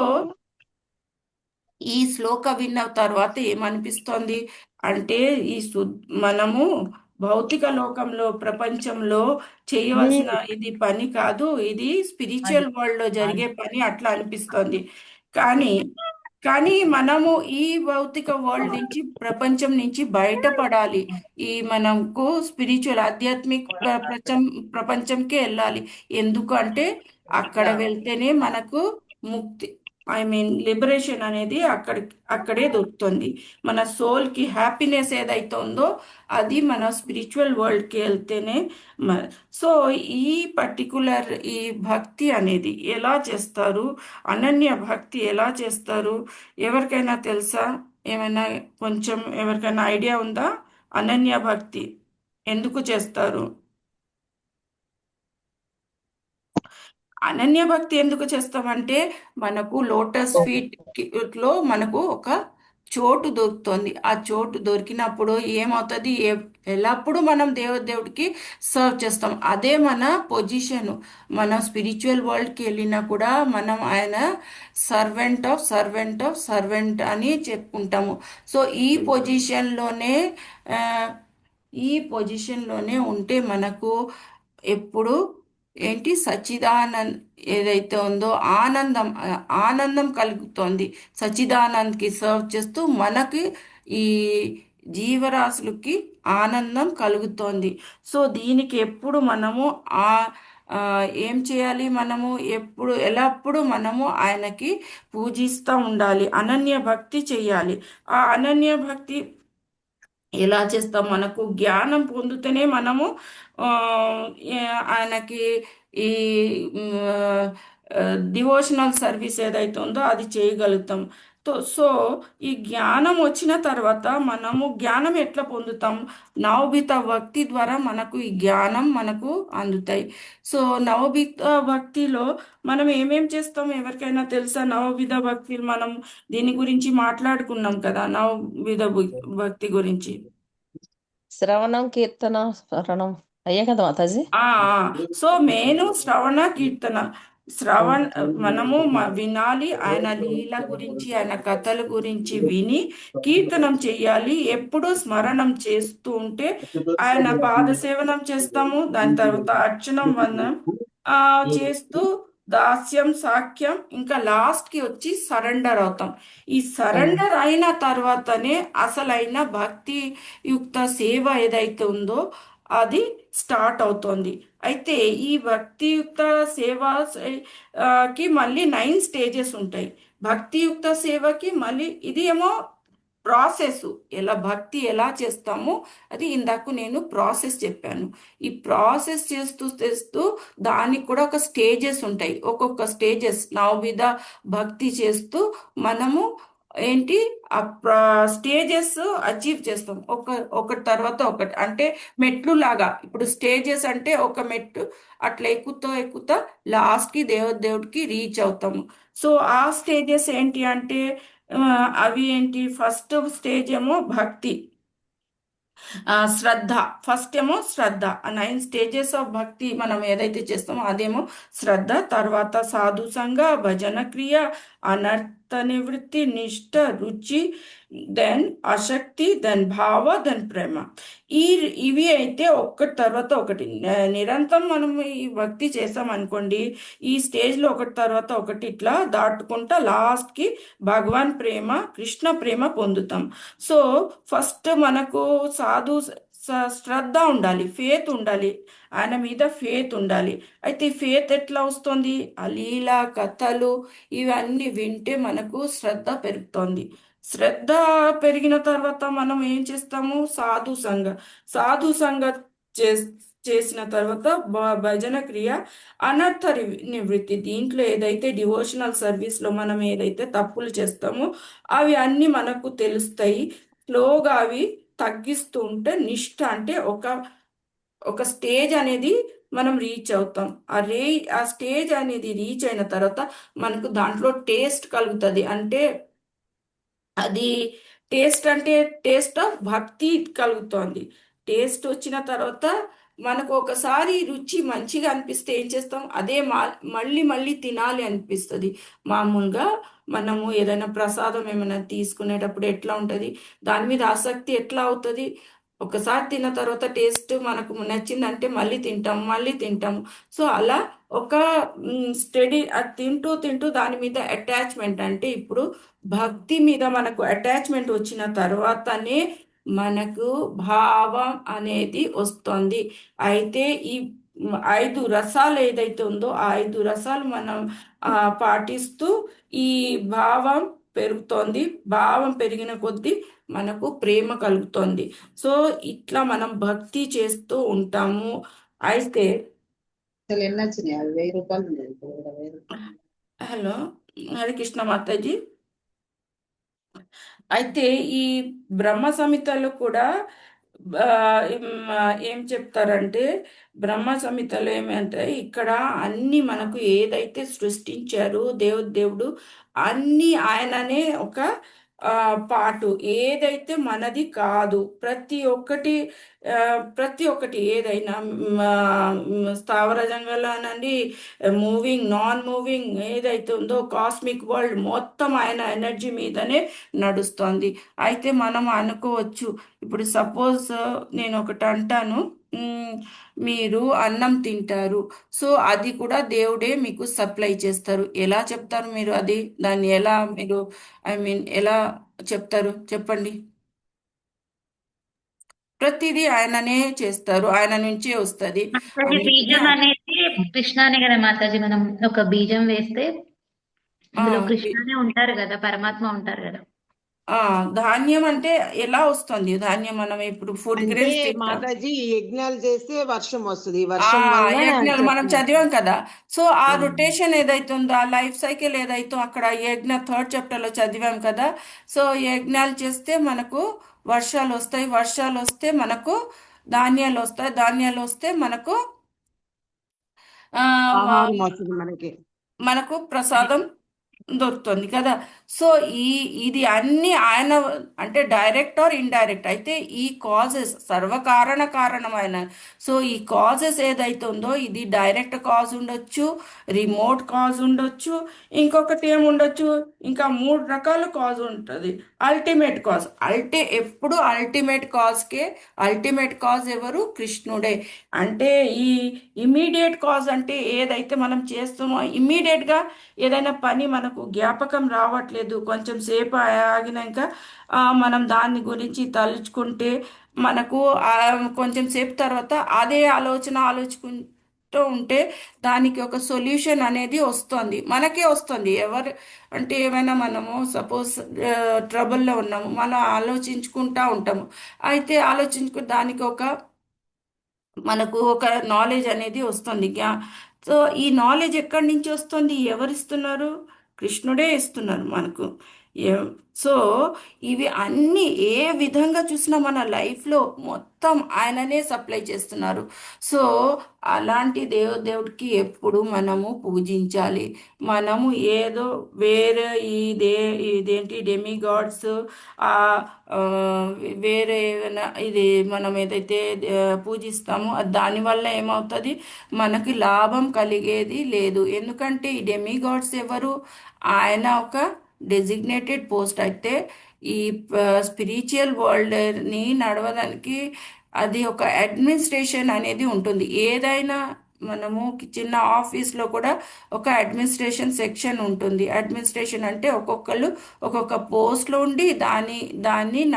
ఈ శ్లోక విన్న తర్వాత ఏమనిపిస్తోంది అంటే మనము భౌతిక లోకంలో ప్రపంచంలో చేయవలసిన ఇది పని కాదు, ఇది స్పిరిచువల్ వరల్డ్ లో జరిగే పని అట్లా అనిపిస్తోంది. కానీ మనము ఈ భౌతిక వరల్డ్ నుంచి ప్రపంచం నుంచి బయటపడాలి. మనకు స్పిరిచువల్ ఆధ్యాత్మిక ప్రపంచంకే వెళ్ళాలి. ఎందుకంటే అక్కడ వెళ్తేనే మనకు ముక్తి, ఐ మీన్ లిబరేషన్ అనేది అక్కడే దొరుకుతుంది. మన సోల్కి హ్యాపీనెస్ ఏదైతే ఉందో అది మన స్పిరిచువల్ వరల్డ్కి వెళ్తేనే. సో ఈ పర్టికులర్ ఈ భక్తి అనేది ఎలా చేస్తారు, అనన్య భక్తి ఎలా చేస్తారు? ఎవరికైనా తెలుసా? ఏమైనా కొంచెం ఎవరికైనా ఐడియా ఉందా? అనన్య భక్తి ఎందుకు చేస్తారు? అనన్య భక్తి ఎందుకు చేస్తామంటే మనకు లోటస్ ఫీట్ లో మనకు ఒక చోటు దొరుకుతుంది. ఆ చోటు దొరికినప్పుడు ఏమవుతుంది, ఎల్లప్పుడూ మనం దేవుడికి సర్వ్ చేస్తాం. అదే మన పొజిషన్. మనం స్పిరిచువల్ వరల్డ్కి వెళ్ళినా కూడా మనం ఆయన servant of servant of servant అని చెప్పుకుంటాము. సో ఈ పొజిషన్లోనే ఉంటే మనకు ఎప్పుడు ఏంటి సచ్చిదానంద్ ఏదైతే ఉందో ఆనందం కలుగుతోంది. సచ్చిదానంద్కి సర్వ్ చేస్తూ మనకి ఈ జీవరాశులకి ఆనందం కలుగుతోంది. సో దీనికి ఎప్పుడు మనము ఆ ఆ, ఏం చేయాలి, మనము ఎల్లప్పుడూ మనము ఆయనకి పూజిస్తూ ఉండాలి, అనన్య భక్తి చెయ్యాలి. ఆ అనన్య భక్తి ఎలా చేస్తాం, మనకు జ్ఞానం పొందితేనే మనము ఆ, ఆయనకి ఈ డివోషనల్ సర్వీస్ ఏదైతే ఉందో అది చేయగలుగుతాం. సో ఈ జ్ఞానం వచ్చిన తర్వాత మనము జ్ఞానం ఎట్లా పొందుతాం, నవవిధ భక్తి ద్వారా మనకు ఈ జ్ఞానం మనకు అందుతాయి. సో నవవిధ భక్తిలో మనం ఏమేం చేస్తాం, ఎవరికైనా తెలుసా? నవవిధ భక్తి మనం దీని గురించి మాట్లాడుకున్నాం కదా, నవవిధ భక్తి గురించి. శ్రవణం, కీర్తన, స్మరణం అయ్యే కదా మాతాజీ? సో మెయిన్ శ్రవణ కీర్తన. మనము వినాలి, ఆయన లీల గురించి, ఆయన కథల గురించి విని కీర్తనం చెయ్యాలి. ఎప్పుడూ స్మరణం చేస్తూ ఉంటే ఆయన పాద సేవనం చేస్తాము. దాని తర్వాత అర్చనం వందనం చేస్తూ దాస్యం, సాఖ్యం, ఇంకా లాస్ట్ కి వచ్చి సరెండర్ అవుతాం. ఈ సరెండర్ అయిన తర్వాతనే అసలైన భక్తి యుక్త సేవ ఏదైతే ఉందో అది స్టార్ట్ అవుతోంది. అయితే ఈ భక్తియుక్త కి మళ్ళీ 9 స్టేజెస్ ఉంటాయి. భక్తియుక్త సేవకి మళ్ళీ ఇది ఏమో ప్రాసెస్, భక్తి ఎలా చేస్తామో అది ఇందాక నేను ప్రాసెస్ చెప్పాను. ఈ ప్రాసెస్ చేస్తూ దానికి కూడా ఒక స్టేజెస్ ఉంటాయి. ఒక్కొక్క స్టేజెస్ నవవిధ భక్తి చేస్తూ మనము ఏంటి ఆ స్టేజెస్ అచీవ్ చేస్తాం, ఒకటి తర్వాత ఒకటి. అంటే మెట్లు లాగా, ఇప్పుడు స్టేజెస్ అంటే ఒక మెట్టు అట్లా ఎక్కుతా లాస్ట్కి దేవుడికి రీచ్ అవుతాము. సో ఆ స్టేజెస్ ఏంటి అంటే అవి ఏంటి, ఫస్ట్ స్టేజ్ ఏమో భక్తి, శ్రద్ధ. ఫస్ట్ ఏమో శ్రద్ధ. 9 స్టేజెస్ ఆఫ్ భక్తి మనం ఏదైతే చేస్తామో అదేమో శ్రద్ధ. తర్వాత సాధు సంఘ, భజన క్రియ, అనర్థ నివృత్తి, నిష్ఠ, రుచి, దెన్ ఆసక్తి, దెన్ భావ, దెన్ ప్రేమ. ఇవి అయితే ఒకటి తర్వాత ఒకటి నిరంతరం మనం ఈ భక్తి చేసాం అనుకోండి, ఈ స్టేజ్లో ఒకటి తర్వాత ఒకటి ఇట్లా దాటుకుంటా లాస్ట్కి భగవాన్ ప్రేమ, కృష్ణ ప్రేమ పొందుతాం. సో ఫస్ట్ మనకు శ్రద్ధ ఉండాలి, ఫేత్ ఉండాలి, ఆయన మీద ఫేత్ ఉండాలి. అయితే ఈ ఫేత్ ఎట్లా వస్తుంది, ఆ లీలా కథలు ఇవన్నీ వింటే మనకు శ్రద్ధ పెరుగుతోంది. శ్రద్ధ పెరిగిన తర్వాత మనం ఏం చేస్తాము, సాధు సంఘ చేసిన తర్వాత భజన క్రియ, అనర్థ నివృత్తి. దీంట్లో ఏదైతే డివోషనల్ సర్వీస్లో మనం ఏదైతే తప్పులు చేస్తామో అవి అన్నీ మనకు తెలుస్తాయి. స్లోగా అవి తగ్గిస్తూ ఉంటే నిష్ఠ అంటే ఒక స్టేజ్ అనేది మనం రీచ్ అవుతాం. ఆ స్టేజ్ అనేది రీచ్ అయిన తర్వాత మనకు దాంట్లో టేస్ట్ కలుగుతుంది. అంటే అది టేస్ట్ ఆఫ్ భక్తి కలుగుతోంది. టేస్ట్ వచ్చిన తర్వాత మనకు ఒకసారి రుచి మంచిగా అనిపిస్తే ఏం చేస్తాం, అదే మళ్ళీ మళ్ళీ తినాలి అనిపిస్తుంది. మామూలుగా మనము ఏదైనా ప్రసాదం ఏమైనా తీసుకునేటప్పుడు ఎట్లా ఉంటుంది, దాని మీద ఆసక్తి ఎట్లా అవుతుంది, ఒకసారి తిన్న తర్వాత టేస్ట్ మనకు నచ్చిందంటే మళ్ళీ తింటాము. సో అలా ఒక స్టడీ తింటూ దాని మీద అటాచ్మెంట్. అంటే ఇప్పుడు భక్తి మీద మనకు అటాచ్మెంట్ వచ్చిన తర్వాతనే మనకు భావం అనేది వస్తుంది. అయితే ఈ 5 రసాలు ఏదైతే ఉందో ఆ 5 రసాలు మనం పాటిస్తూ ఈ భావం పెరుగుతోంది. భావం పెరిగిన కొద్దీ మనకు ప్రేమ కలుగుతోంది. సో ఇట్లా మనం భక్తి చేస్తూ ఉంటాము. అయితే హలో, హరే కృష్ణ మాతాజీ. అయితే ఈ బ్రహ్మ సంహితలో కూడా ఏం చెప్తారంటే, బ్రహ్మ సంహితలో ఏమంటే ఇక్కడ అన్ని మనకు ఏదైతే సృష్టించారో దేవుడు అన్ని ఆయననే ఒక పాటు, ఏదైతే మనది కాదు, ప్రతి ఒక్కటి ఏదైనా స్థావర జంగలానండి, మూవింగ్, నాన్ మూవింగ్ ఏదైతే ఉందో కాస్మిక్ వరల్డ్ మొత్తం ఆయన ఎనర్జీ మీదనే నడుస్తుంది. అయితే మనం అనుకోవచ్చు, ఇప్పుడు సపోజ్ నేను ఒకటి అంటాను, మ్, మీరు అన్నం తింటారు. సో అది కూడా దేవుడే మీకు సప్లై చేస్తారు. ఎలా చెప్తారు మీరు అది? దాన్ని ఎలా మీరు ఎలా చెప్తారు చెప్పండి? ప్రతిదీ ఆయననే చేస్తారు, ఆయన నుంచే వస్తుంది. మాతాజీ అందుకనే బీజం అనేది కృష్ణానే కదా మాతాజీ, మనం ఒక బీజం వేస్తే ఆ, అందులో వి- కృష్ణనే ఉంటారు కదా, పరమాత్మ ఉంటారు కదా. ఆ, ధాన్యం అంటే ఎలా వస్తుంది ధాన్యం? మనం ఇప్పుడు ఫుడ్ అంటే గ్రెయిన్స్ తింటాం. మాతాజీ యజ్ఞాలు చేస్తే వర్షం వస్తుంది, ఆ వర్షం వల్ల యజ్ఞాలు మనం చెట్లు చదివాం కదా. సో ఆ ఆ, రొటేషన్ ఏదైతే ఉందో, ఆ లైఫ్ సైకిల్ ఏదైతే అక్కడ యజ్ఞ 3rd చాప్టర్ లో చదివాం కదా. సో యజ్ఞాలు చేస్తే మనకు వర్షాలు వస్తాయి, వర్షాలు వస్తే మనకు ధాన్యాలు వస్తాయి, ధాన్యాలు వస్తే మనకు ఆ, ఆహారం వస్తుంది మనకి. మనకు ప్రసాదం దొరుకుతుంది కదా. సో ఈ ఇది అన్ని ఆయన అంటే డైరెక్ట్ ఆర్ ఇండైరెక్ట్ అయితే ఈ కాజెస్ సర్వకారణ కారణమైన. సో ఈ కాజెస్ ఏదైతే ఉందో ఇది డైరెక్ట్ కాజ్ ఉండొచ్చు, రిమోట్ కాజ్ ఉండొచ్చు, ఇంకొకటి ఏముండొచ్చు, ఇంకా 3 రకాల కాజ్ ఉంటుంది. అల్టిమేట్ కాజ్ ఎప్పుడు అల్టిమేట్ కాజ్ ఎవరు? కృష్ణుడే. అంటే ఈ ఇమీడియట్ కాజ్ అంటే ఏదైతే మనం చేస్తామో ఇమీడియట్ గా ఏదైనా పని మనకు జ్ఞాపకం రావట్లేదు, కొంచెం సేపు ఆగినాక మనం దాని గురించి తలుచుకుంటే మనకు కొంచెం సేపు తర్వాత అదే ఆలోచించుకుంటూ ఉంటే దానికి ఒక సొల్యూషన్ అనేది వస్తుంది, మనకే వస్తుంది. ఎవరు అంటే ఏమైనా మనము సపోజ్ ట్రబుల్లో ఉన్నాము, మనం ఆలోచించుకుంటా ఉంటాము. అయితే దానికి మనకు ఒక నాలెడ్జ్ అనేది వస్తుంది. సో ఈ నాలెడ్జ్ ఎక్కడి నుంచి వస్తుంది? ఎవరిస్తున్నారు? కృష్ణుడే ఇస్తున్నారు మనకు. ఏ- సో ఇవి అన్ని ఏ విధంగా చూసినా మన లైఫ్లో మొత్తం ఆయననే సప్లై చేస్తున్నారు. సో అలాంటి దేవుడికి ఎప్పుడు మనము పూజించాలి. మనము ఏదో వేరే ఇదేంటి డెమిగాడ్స్ ఆ ఆ, వేరే ఏమైనా ఇది మనం ఏదైతే పూజిస్తామో దానివల్ల ఏమవుతుంది? మనకి లాభం కలిగేది లేదు. ఎందుకంటే ఈ డెమిగాడ్స్ ఎవరు? ఆయన ఒక డెసిగ్నేటెడ్ పోస్ట్. అయితే ఈ స్పిరిచువల్ వరల్డ్ని నడవడానికి అది ఒక అడ్మినిస్ట్రేషన్ అనేది ఉంటుంది. ఏదైనా మనము చిన్న ఆఫీస్లో కూడా ఒక అడ్మినిస్ట్రేషన్ సెక్షన్ ఉంటుంది. అడ్మినిస్ట్రేషన్ అంటే ఒక్కొక్కళ్ళు ఒక్కొక్క పోస్ట్లో ఉండి దాన్ని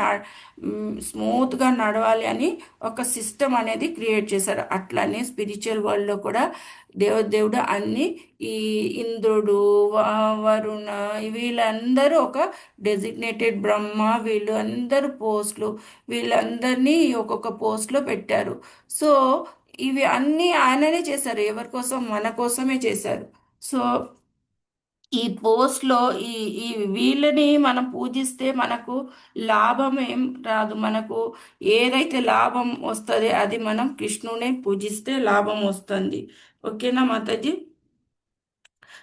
స్మూత్గా నడవాలి అని ఒక సిస్టమ్ అనేది క్రియేట్ చేశారు. అట్లనే స్పిరిచువల్ వరల్డ్లో కూడా దేవుడు అన్ని ఈ ఇంద్రుడు, వరుణ, వీళ్ళందరూ ఒక డెసిగ్నేటెడ్ బ్రహ్మ, వీళ్ళు అందరూ వీళ్ళందరినీ ఒక్కొక్క పోస్ట్లో పెట్టారు. సో ఇవి అన్నీ ఆయననే చేశారు. ఎవరి కోసం? మన కోసమే చేశారు. సో ఈ పోస్ట్లో ఈ ఈ వీళ్ళని మనం పూజిస్తే మనకు లాభం ఏం రాదు. మనకు ఏదైతే లాభం వస్తుంది అది మనం కృష్ణునే పూజిస్తే లాభం వస్తుంది. ఓకేనా మాతాజీ?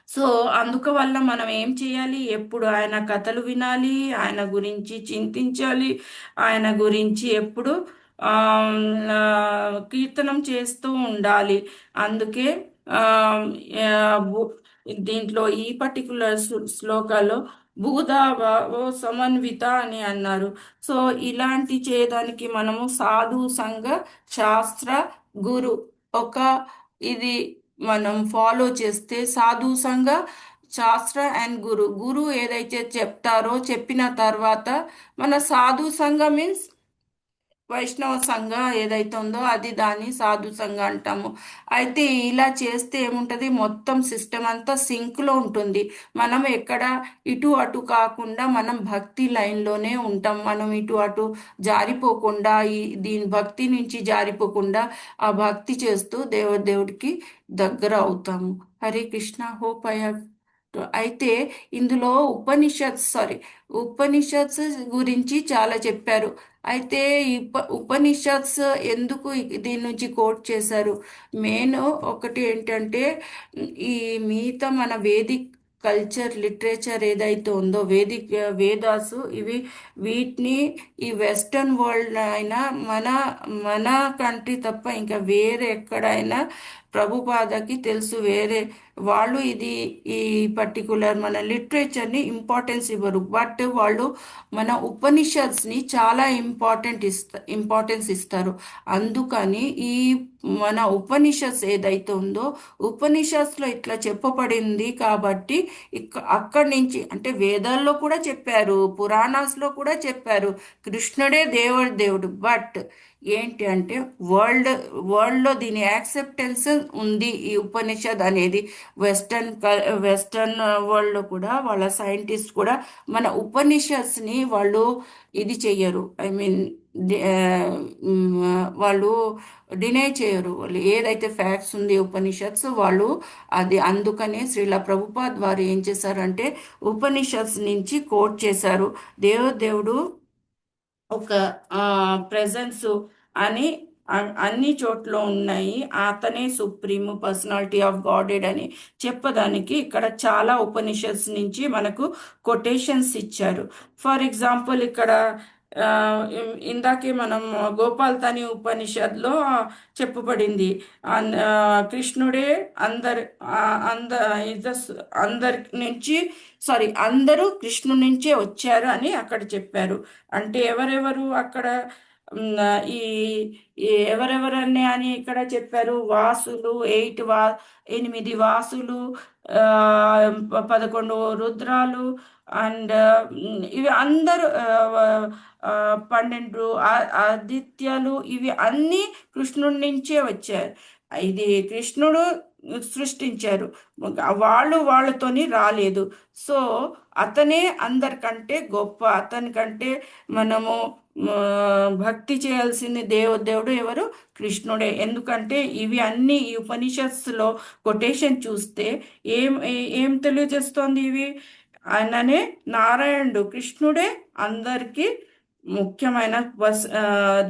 సో అందువల్ల మనం ఏం చేయాలి? ఎప్పుడు ఆయన కథలు వినాలి, ఆయన గురించి చింతించాలి, ఆయన గురించి ఎప్పుడు ఆ, ఆ, కీర్తనం చేస్తూ ఉండాలి. అందుకే ఆ, ఆ, దీంట్లో ఈ పర్టికులర్ శ్లోకాలో భూదాభావో సమన్విత అని అన్నారు. సో ఇలాంటి చేయడానికి మనము సాధు సంఘ శాస్త్ర గురు ఒక ఇది మనం ఫాలో చేస్తే సాధు సంఘ శాస్త్ర అండ్ గురు ఏదైతే చెప్తారో చెప్పిన తర్వాత మన సాధు సంఘ మీన్స్ వైష్ణవ సంఘ ఏదైతే ఉందో అది దాన్ని సాధు సంఘ అంటాము. అయితే ఇలా చేస్తే ఏముంటది? మొత్తం సిస్టమ్ అంతా సింక్లో ఉంటుంది. మనం ఎక్కడ ఇటు అటు కాకుండా మనం భక్తి లైన్లోనే ఉంటాం. మనం ఇటు అటు జారిపోకుండా దీని భక్తి నుంచి జారిపోకుండా ఆ భక్తి చేస్తూ దేవుడికి దగ్గర అవుతాము. Hare Krishna. Hope I have. అయితే ఇందులో ఉపనిషత్స్ గురించి చాలా చెప్పారు. అయితే ఈ ఉపనిషత్స్ ఎందుకు దీని నుంచి కోట్ చేశారు? మెయిన్ ఒకటి ఏంటంటే ఈ మిగతా మన వేదిక్ కల్చర్ లిటరేచర్ ఏదైతే ఉందో వేదాసు వీటిని ఈ వెస్టర్న్ వరల్డ్ అయినా మన మన కంట్రీ తప్ప ఇంకా వేరే ఎక్కడైనా ప్రభుపాదకి తెలుసు, వేరే వాళ్ళు ఈ పర్టికులర్ మన లిటరేచర్ని ఇంపార్టెన్స్ ఇవ్వరు. బట్ వాళ్ళు మన ఉపనిషత్స్ని చాలా ఇంపార్టెన్స్ ఇస్తారు. అందుకని ఈ మన ఉపనిషత్స్ ఏదైతే ఉందో ఉపనిషత్స్లో ఇట్లా చెప్పబడింది కాబట్టి అక్కడి నుంచి అంటే వేదాల్లో కూడా చెప్పారు, పురాణాస్లో కూడా చెప్పారు కృష్ణుడే దేవుడు. బట్ ఏంటి అంటే వరల్డ్లో దీని యాక్సెప్టెన్స్ ఉంది ఈ ఉపనిషద్ అనేది. వెస్టర్న్ వరల్డ్లో కూడా వాళ్ళ సైంటిస్ట్ కూడా మన ఉపనిషత్స్ని వాళ్ళు ఇది చెయ్యరు. ఐ మీన్ వాళ్ళు డినై చేయరు. వాళ్ళు ఏదైతే ఫ్యాక్ట్స్ ఉంది ఉపనిషత్స్ వాళ్ళు అది, అందుకనే శ్రీల ప్రభుపాద్ వారు ఏం చేశారంటే ఉపనిషత్స్ నుంచి కోట్ చేశారు. దేవుడు ఒక ప్రెజెన్స్ అని అన్ని చోట్ల ఉన్నాయి, అతనే సుప్రీం పర్సనాలిటీ ఆఫ్ గాడెడ్ అని చెప్పడానికి ఇక్కడ చాలా ఉపనిషత్స్ నుంచి మనకు కొటేషన్స్ ఇచ్చారు. ఫర్ ఎగ్జాంపుల్ ఇక్కడ ఇందాకే మనం గోపాల్తని ఉపనిషత్లో చెప్పబడింది కృష్ణుడే అందరి నుంచి అందరూ కృష్ణుడి నుంచే వచ్చారు అని అక్కడ చెప్పారు. అంటే ఎవరెవరు అక్కడ ఈ ఎవరెవరని అని ఇక్కడ చెప్పారు. వాసులు 8 వాసులు, 11 రుద్రాలు అండ్ ఇవి అందరూ 12 ఆదిత్యాలు, ఇవి అన్నీ కృష్ణుడి నుంచే వచ్చారు. ఇది కృష్ణుడు సృష్టించారు, వాళ్ళతోని రాలేదు. సో అతనే అందరికంటే గొప్ప. అతనికంటే మనము భక్తి చేయాల్సింది దేవుడు ఎవరు? కృష్ణుడే. ఎందుకంటే ఇవి అన్ని ఈ ఉపనిషత్స్లో కొటేషన్ చూస్తే ఏం తెలియజేస్తోంది? ఇవి ఆయననే నారాయణుడు, కృష్ణుడే అందరికీ ముఖ్యమైన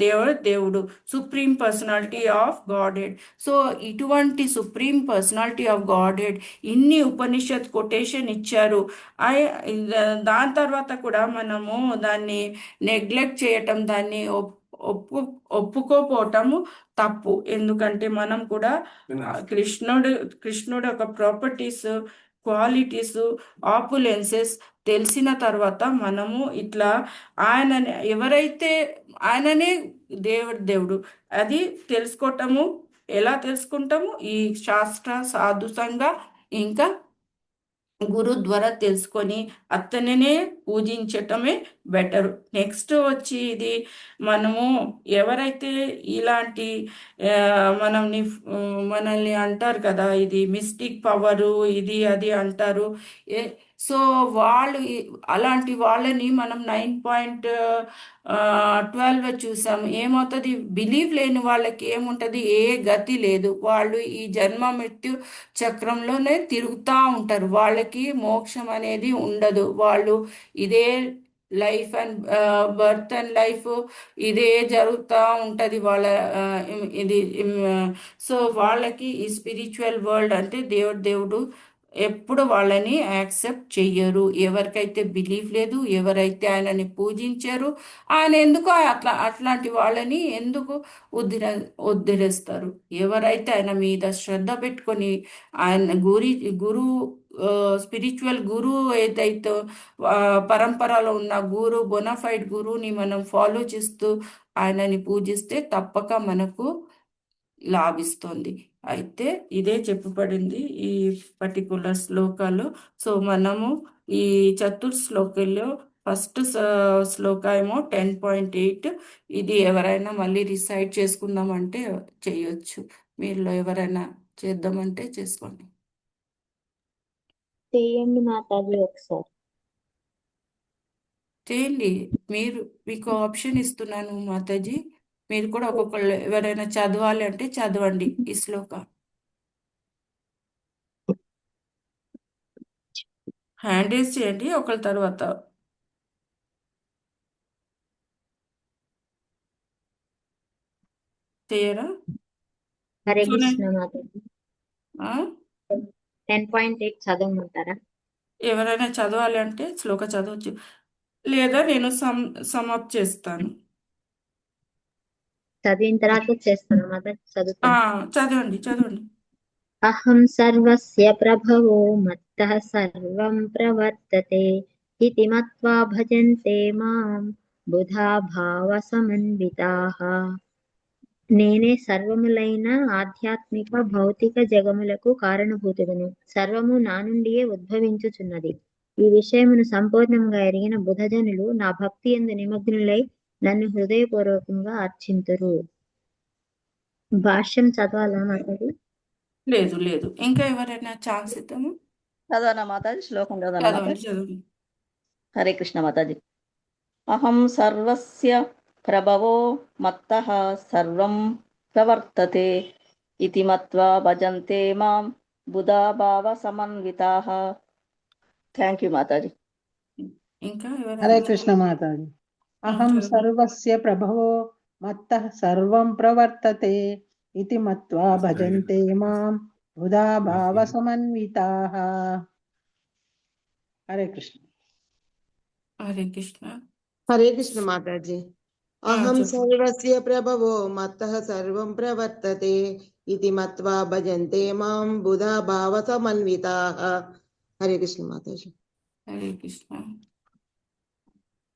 దేవుడు, సుప్రీం పర్సనాలిటీ ఆఫ్ గాడెడ్. సో ఇటువంటి సుప్రీం పర్సనాలిటీ ఆఫ్ గాడెడ్ ఇన్ని ఉపనిషత్ కొటేషన్ ఇచ్చారు. దాని తర్వాత కూడా మనము దాన్ని నెగ్లెక్ట్ చేయటం, దాన్ని ఒప్పుకోపోవటము తప్పు. ఎందుకంటే మనం కూడా కృష్ణుడు ఒక ప్రాపర్టీస్, క్వాలిటీస్, ఆపులెన్సెస్ తెలిసిన తర్వాత మనము ఇట్లా ఆయననే దేవుడు అది తెలుసుకోవటము. ఎలా తెలుసుకుంటాము? ఈ శాస్త్ర సాధుసంగా ఇంకా గురు ద్వారా తెలుసుకొని అతనినే పూజించటమే బెటర్. నెక్స్ట్ వచ్చి ఇది మనము ఎవరైతే ఇలాంటి మనల్ని అంటారు కదా, ఇది మిస్టిక్ పవరు, ఇది అది అంటారు. సో అలాంటి వాళ్ళని మనం 9.12 చూసాము. ఏమవుతుంది? బిలీవ్ లేని వాళ్ళకి ఏముంటుంది? ఏ గతి లేదు. వాళ్ళు ఈ జన్మ మృత్యు చక్రంలోనే తిరుగుతూ ఉంటారు. వాళ్ళకి మోక్షం అనేది ఉండదు. వాళ్ళు ఇదే life and birth and life ఇదే జరుగుతూ ఉంటుంది వాళ్ళ ఇది. సో వాళ్ళకి ఈ స్పిరిచువల్ వరల్డ్ అంటే దేవుడు ఎప్పుడు వాళ్ళని యాక్సెప్ట్ చెయ్యరు. ఎవరికైతే బిలీఫ్ లేదు, ఎవరైతే ఆయనని పూజించారు, ఆయన ఎందుకు అట్లాంటి వాళ్ళని ఎందుకు వదిలేస్తారు? ఎవరైతే ఆయన మీద శ్రద్ధ పెట్టుకొని ఆయన గురు స్పిరిచువల్ గురు ఏదైతే పరంపరలో ఉన్న గురు, బొనఫైడ్ గురువుని మనం ఫాలో చేస్తూ ఆయనని పూజిస్తే తప్పక మనకు లాభిస్తుంది. అయితే ఇదే చెప్పబడింది ఈ పర్టికులర్ శ్లోకాలు. సో మనము ఈ శ్లోకంలో ఫస్ట్ శ్లోక ఏమో 10.8. ఇది ఎవరైనా మళ్ళీ రిసైడ్ చేసుకుందామంటే చేయొచ్చు. మీలో ఎవరైనా చేద్దామంటే చేసుకోండి. చేయండి మాతాజీ ఒకసారి. చేయండి. మీకు ఆప్షన్ ఇస్తున్నాను మాతాజీ. మీరు కూడా ఒక్కొక్కళ్ళు ఎవరైనా చదవాలి అంటే చదవండి ఈ శ్లోక. హ్యాండ్ రేస్ చేయండి ఒకళ్ళ తర్వాత. చేయరా? హరే సో కృష్ణ మాతాజీ. 10.8 చదవమంటారా? ఎవరైనా చదవాలి అంటే శ్లోక చదవచ్చు, లేదా నేను సమాప్త చేస్తాను. చదివిన తర్వాత చేస్తాను మాతాజీ. చదువుతాను. చదవండి. అహం సర్వస్య ప్రభవో మత్తః సర్వం ప్రవర్తతే ఇతి మత్వా భజంతే మాం బుధా భావ సమన్వితాః. నేనే సర్వములైన ఆధ్యాత్మిక భౌతిక జగములకు కారణభూతుడను. సర్వము నా నుండియే ఉద్భవించుచున్నది. ఈ విషయమును సంపూర్ణంగా ఎరిగిన బుధజనులు నా భక్తి యందు నిమగ్నులై నన్ను హృదయపూర్వకంగా అర్చింతురు. భాష్యం చదవాలా మాతాజీ? లేదు లేదు, ఇంకా ఎవరైనా ఛాన్స్ ఇద్దాము. చదవనా మాతాజీ? శ్లోకం చదవనా చదవండి మాతాజీ? చదవండి. హరే కృష్ణ మాతాజీ. అహం సర్వస్య ప్రభవో మత్తః సర్వం ప్రవర్తతే ఇతి మత్వా భజంతే మాం బుధా భావ సమన్వితాః. Thank you Mataji. ఇంకా హరే ఎవరైనా కృష్ణ మాతాజీ. అహం చదవండి. సర్వస్య ప్రభవో మత్తః సర్వం ప్రవర్తతే ఇతి మత్వా భజంతే మాం బుధా భావ సమన్వితాః. హరే కృష్ణ. హరే కృష్ణ. హరే కృష్ణ మాతాజీ. అహం చెప్పండి. సర్వస్య ప్రభవో మత్తః సర్వం ప్రవర్తతే ఇతి మత్వా భజంతే మాం బుధా భావ సమన్వితాః. హరే కృష్ణ మాతాజీ. హరే కృష్ణ.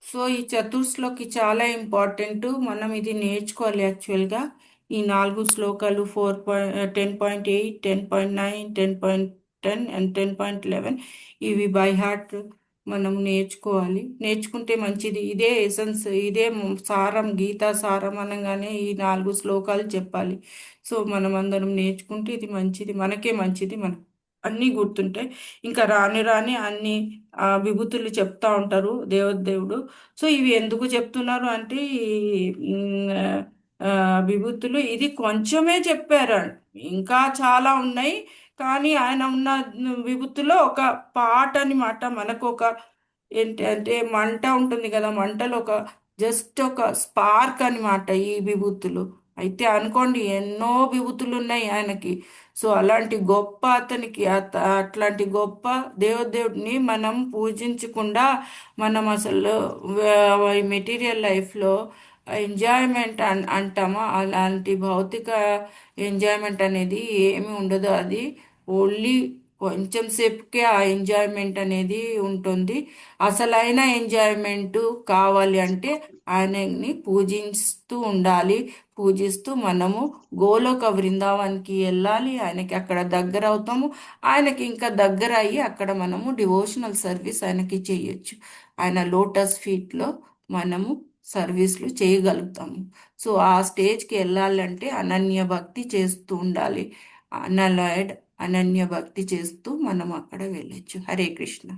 సో ఈ చతుర్శ్లోకి చాలా ఇంపార్టెంట్, మనం ఇది నేర్చుకోవాలి. యాక్చువల్గా ఈ 4 శ్లోకాలు 10.8, 10.9, 10.10 అండ్ 10.11 ఇవి బై హార్ట్ మనం నేర్చుకోవాలి. నేర్చుకుంటే మంచిది. ఇదే ఎసెన్స్, ఇదే సారం, గీతా సారం అనగానే ఈ 4 శ్లోకాలు చెప్పాలి. సో మనం అందరం నేర్చుకుంటే ఇది మంచిది, మనకే మంచిది, మనకు అన్నీ గుర్తుంటాయి. ఇంకా రాని రాని అన్ని విభూతులు చెప్తా ఉంటారు దేవుడు. సో ఇవి ఎందుకు చెప్తున్నారు అంటే విభూతులు ఇది కొంచెమే చెప్పారు, ఇంకా చాలా ఉన్నాయి. కానీ ఆయన ఉన్న విభూతిలో ఒక పాట అనమాట. మనకు ఒక ఏంటి అంటే మంట ఉంటుంది కదా, మంటలో ఒక జస్ట్ ఒక స్పార్క్ అనమాట ఈ విభూతులు. అయితే అనుకోండి ఎన్నో విభూతులు ఉన్నాయి ఆయనకి. సో అలాంటి గొప్ప అతనికి అట్లాంటి గొప్ప దేవుడిని మనం పూజించకుండా మనం అసలు మెటీరియల్ లైఫ్లో ఎంజాయ్మెంట్ అంటామా, అలాంటి భౌతిక ఎంజాయ్మెంట్ అనేది ఏమి ఉండదు. అది ఓన్లీ కొంచెం సేపుకే ఆ ఎంజాయ్మెంట్ అనేది ఉంటుంది. అసలైన ఎంజాయ్మెంట్ కావాలి అంటే ఆయనని పూజిస్తూ ఉండాలి. పూజిస్తూ మనము గోలోక బృందావన్కి వెళ్ళాలి. ఆయనకి అక్కడ దగ్గర అవుతాము. ఆయనకి ఇంకా దగ్గర అయ్యి అక్కడ మనము డివోషనల్ సర్వీస్ ఆయనకి చేయొచ్చు. ఆయన లోటస్ ఫీట్లో మనము సర్వీస్లు చేయగలుగుతాము. సో ఆ స్టేజ్కి వెళ్ళాలంటే అనన్య భక్తి చేస్తూ ఉండాలి. అనలాయిడ్ అనన్య భక్తి చేస్తూ మనం అక్కడ వెళ్ళొచ్చు. హరే కృష్ణ.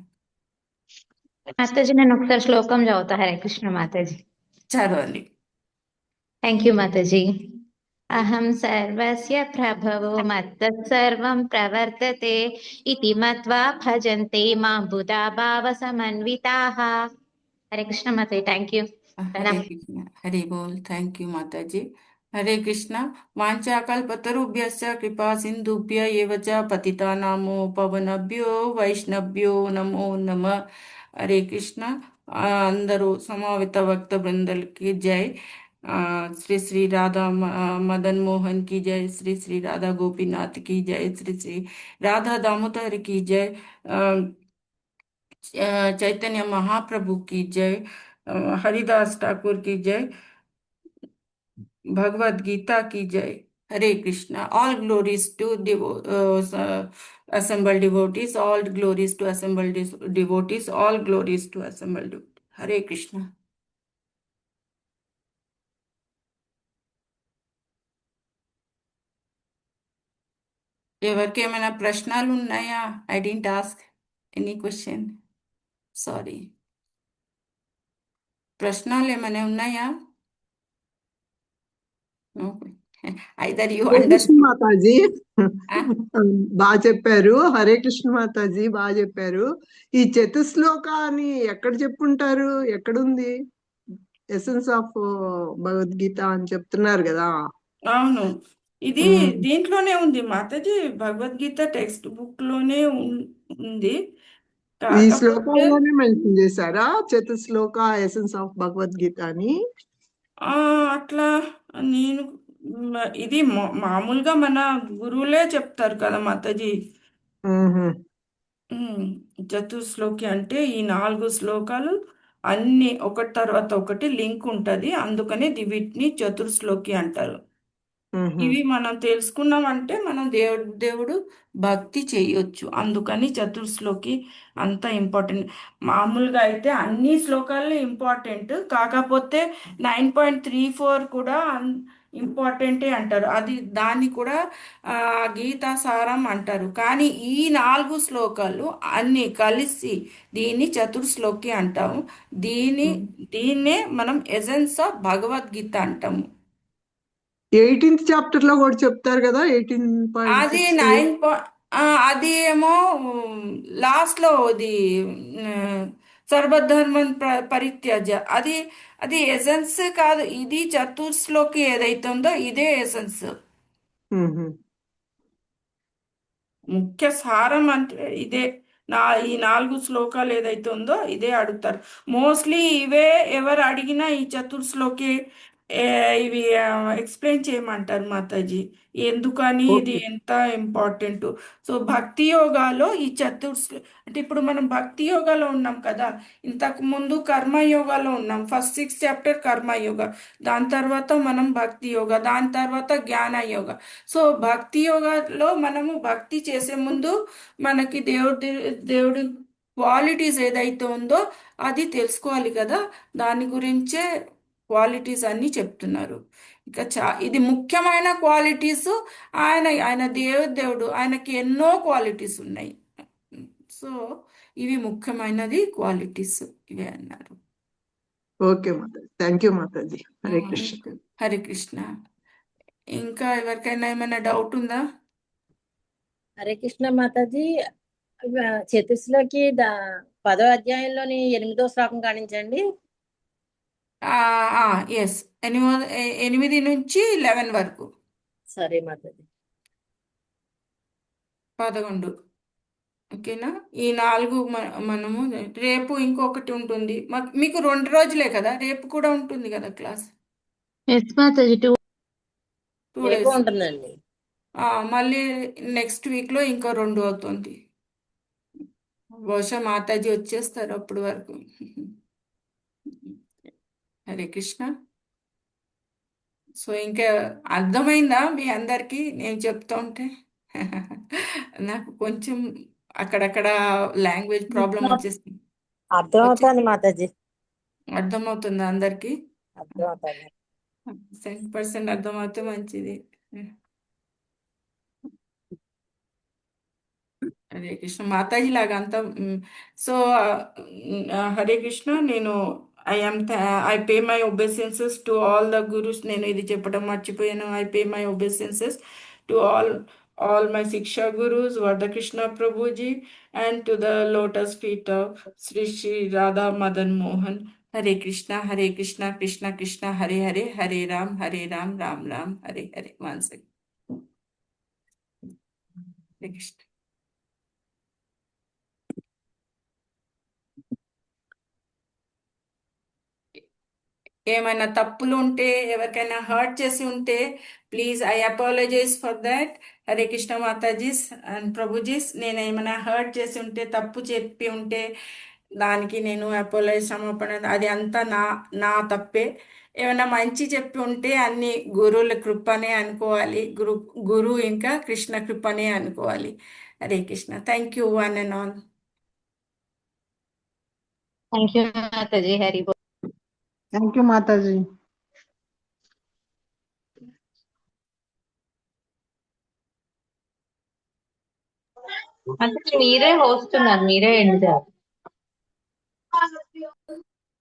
మాతాజీ నేను ఒకసారి శ్లోకం చదువుతా. హరే కృష్ణ మాతాజీ. చదవండి. Thank you Mataji. అహం సర్వస్య ప్రభవో మత్తః సర్వం ప్రవర్తతే ఇతి మత్వా భజంతే మాం బుధా భావ సమన్వితాః. హరే కృష్ణ మాతాజీ. Thank you. హరే కృష్ణ. హరి బోల్. థ్యాంక్ యూ మాతాజీ. హరే కృష్ణ. వాంఛాకల్పతరుభ్యశ్చ కృపా సింధుభ్య ఏవ చ పతితానామో పవనభ్యో వైష్ణవ్యో నమో నమః. హరే కృష్ణ. అందరూ సమావేత భక్త బృందలకి జై. శ్రీ శ్రీ రాధా మదన్ మోహన్ की जय, श्री श्री राधा गोपीनाथ की जय, श्री श्री राधा दामोदर की जय, चैतन्य महाप्रभु की जय, हरिदास ठाकुर की जय, भगवद गीता की जय. हरे Krishna. All glories to assembled devotees. All glories to assembled devotees. All glories to assembled devotees. हरे कृष्णा. ఎవరికి ఏమైనా ప్రశ్నలు ఉన్నాయా? I didn't ask any question. Sorry. ప్రశ్నలు ఏమైనా ఉన్నాయా? Either you Hare Krishna understand. Mataji బాగా చెప్పారు. హరే కృష్ణ మాతాజీ బాగా చెప్పారు. ఈ చతుశ్లోకాన్ని ఎక్కడ చెప్పుంటారు? ఎక్కడుంది? ఎసెన్స్ ఆఫ్ భగవద్గీత అని చెప్తున్నారు కదా. అవును, ఇది దీంట్లోనే ఉంది మాతాజీ. భగవద్గీత టెక్స్ట్ బుక్ లోనే ఉంది. ఈ కాకపోతే శ్లోకాల్లోనే మెన్షన్ చేశారా చతుశ్లోక ఎసెన్స్ ఆఫ్ భగవద్గీత అని? అట్లా నేను ఇది మామూలుగా మన గురువులే చెప్తారు కదా మాతాజీ. మ్మ్. ఉమ్, చతుశ్లోకి అంటే ఈ 4 శ్లోకాలు అన్ని ఒకటి తర్వాత ఒకటి లింక్ ఉంటది, అందుకని వీటిని చతుర్శ్లోకి అంటారు. మ్మ్. ఇవి మనం తెలుసుకున్నామంటే మనం దేవుడు భక్తి చేయొచ్చు, అందుకని చతుర్శ్లోకి అంత ఇంపార్టెంట్. మామూలుగా అయితే అన్ని శ్లోకాలు ఇంపార్టెంట్, కాకపోతే 9.34 కూడా ఇంపార్టెంటే అంటారు, అది దాన్ని కూడా గీతా సారం అంటారు. కానీ ఈ 4 శ్లోకాలు అన్ని కలిసి దీన్ని చతుర్శ్లోకి అంటాము. దీన్నే మనం ఎసెన్స్ ఆఫ్ భగవద్గీత అంటాము. 18th చాప్టర్ లో కూడా చెప్తారు కదా, అది 18.6. అది ఏమో లాస్ట్ లో ఇది సర్వధర్మం పరిత్యజ, అది అది ఎసెన్స్ కాదు, ఇది చతుర్శ్లోకి ఏదైతే ఉందో ఇదే ఎసెన్స్. ముఖ్య సారం అంటే ఇదే. ఈ 4 శ్లోకాలు ఏదైతే ఉందో ఇదే అడుగుతారు మోస్ట్లీ. ఇవే ఎవరు అడిగినా ఈ చతుర్శ్లోకి ఇవి ఎక్స్ప్లెయిన్ చేయమంటారు మాతాజీ, ఎందుకని ఇది ఓకే. ఎంత ఇంపార్టెంట్. సో భక్తి యోగాలో ఈ అంటే ఇప్పుడు మనం భక్తి యోగాలో ఉన్నాం కదా, ఇంతకు ముందు కర్మయోగాలో ఉన్నాం. ఫస్ట్ 6 చాప్టర్ కర్మయోగ, దాని తర్వాత మనం భక్తి యోగా, దాని తర్వాత జ్ఞాన యోగ. సో భక్తి యోగాలో మనము భక్తి చేసే ముందు మనకి దేవుడి క్వాలిటీస్ ఏదైతే ఉందో అది తెలుసుకోవాలి కదా, దాని గురించే క్వాలిటీస్ అన్ని చెప్తున్నారు. ఇక ఇది ముఖ్యమైన క్వాలిటీస్. ఆయన దేవుడు, ఆయనకి ఎన్నో క్వాలిటీస్ ఉన్నాయి. సో ఇవి ముఖ్యమైనది క్వాలిటీస్, ఇవే అన్నారు. ఓకే మాతాజీ, థ్యాంక్ యూ మాతాజీ. హరే కృష్ణ. హరే కృష్ణ. ఇంకా ఎవరికైనా ఏమైనా డౌట్ ఉందా? హరే కృష్ణ మాతాజీ. చతుస్లోకి 10వ అధ్యాయంలోని 8వ శ్లోకం కానించండి. ఎస్, 8 నుంచి 11 వరకు. సరే మాతాజీ. 11. ఓకేనా? ఈ 4 మనము రేపు ఇంకొకటి ఉంటుంది. మీకు 2 రోజులే కదా, రేపు కూడా ఉంటుంది కదా క్లాస్. ఎస్ మాతాజీ, 2 2 రేపు డేస్. ఉంటుందండి. మళ్ళీ నెక్స్ట్ వీక్లో ఇంకో 2 అవుతుంది. బహుశా మాతాజీ వచ్చేస్తారు అప్పటి వరకు. హరే కృష్ణ. సో ఇంకా అర్థమైందా మీ అందరికీ నేను చెప్తా ఉంటే? నాకు కొంచెం అక్కడక్కడ లాంగ్వేజ్ ప్రాబ్లం వచ్చేసింది. అర్థమవుతుంది మాతాజీ. అర్థమవుతుందా అందరికీ? అర్థమవుతుంది. 100% అర్థమవుతే మంచిది. హరే కృష్ణ. మాతాజీ లాగా అంతా. సో హరే కృష్ణ. నేను I pay my obeisances to all the gurus. నేను ఇది చెప్పడం మర్చిపోయాను. I pay my obeisances to all my Siksha Gurus, Vardhakrishna Prabhuji, and to the lotus feet of Sri Sri Radha Madan Mohan. Hare Krishna, Krishna Krishna, Hare Hare, Hare Ram, Ram Ram, Hare Hare. One second. Hare Krishna. ఏమైనా తప్పులు ఉంటే, ఎవరికైనా హర్ట్ చేసి ఉంటే please I apologise for that. Hare Krishna మాతాజీస్ అండ్ ప్రభుజీస్. నేను ఏమైనా హర్ట్ చేసి ఉంటే, తప్పు చెప్పి ఉంటే దానికి నేను క్షమాపణ. అది అంతా నా తప్పే. ఏమైనా మంచి చెప్పి ఉంటే అన్ని గురువుల కృపనే అనుకోవాలి. గురు ఇంకా కృష్ణ కృపనే అనుకోవాలి. Hare Krishna. Thank you one and all. Thank you మాతాజీ. హరి బోల్. థ్యాంక్ యూ మాతాజీ. మాతాజీ మీరే హోస్ట్ ఉన్నారు, మీరే ఎండ్ చేయాలి.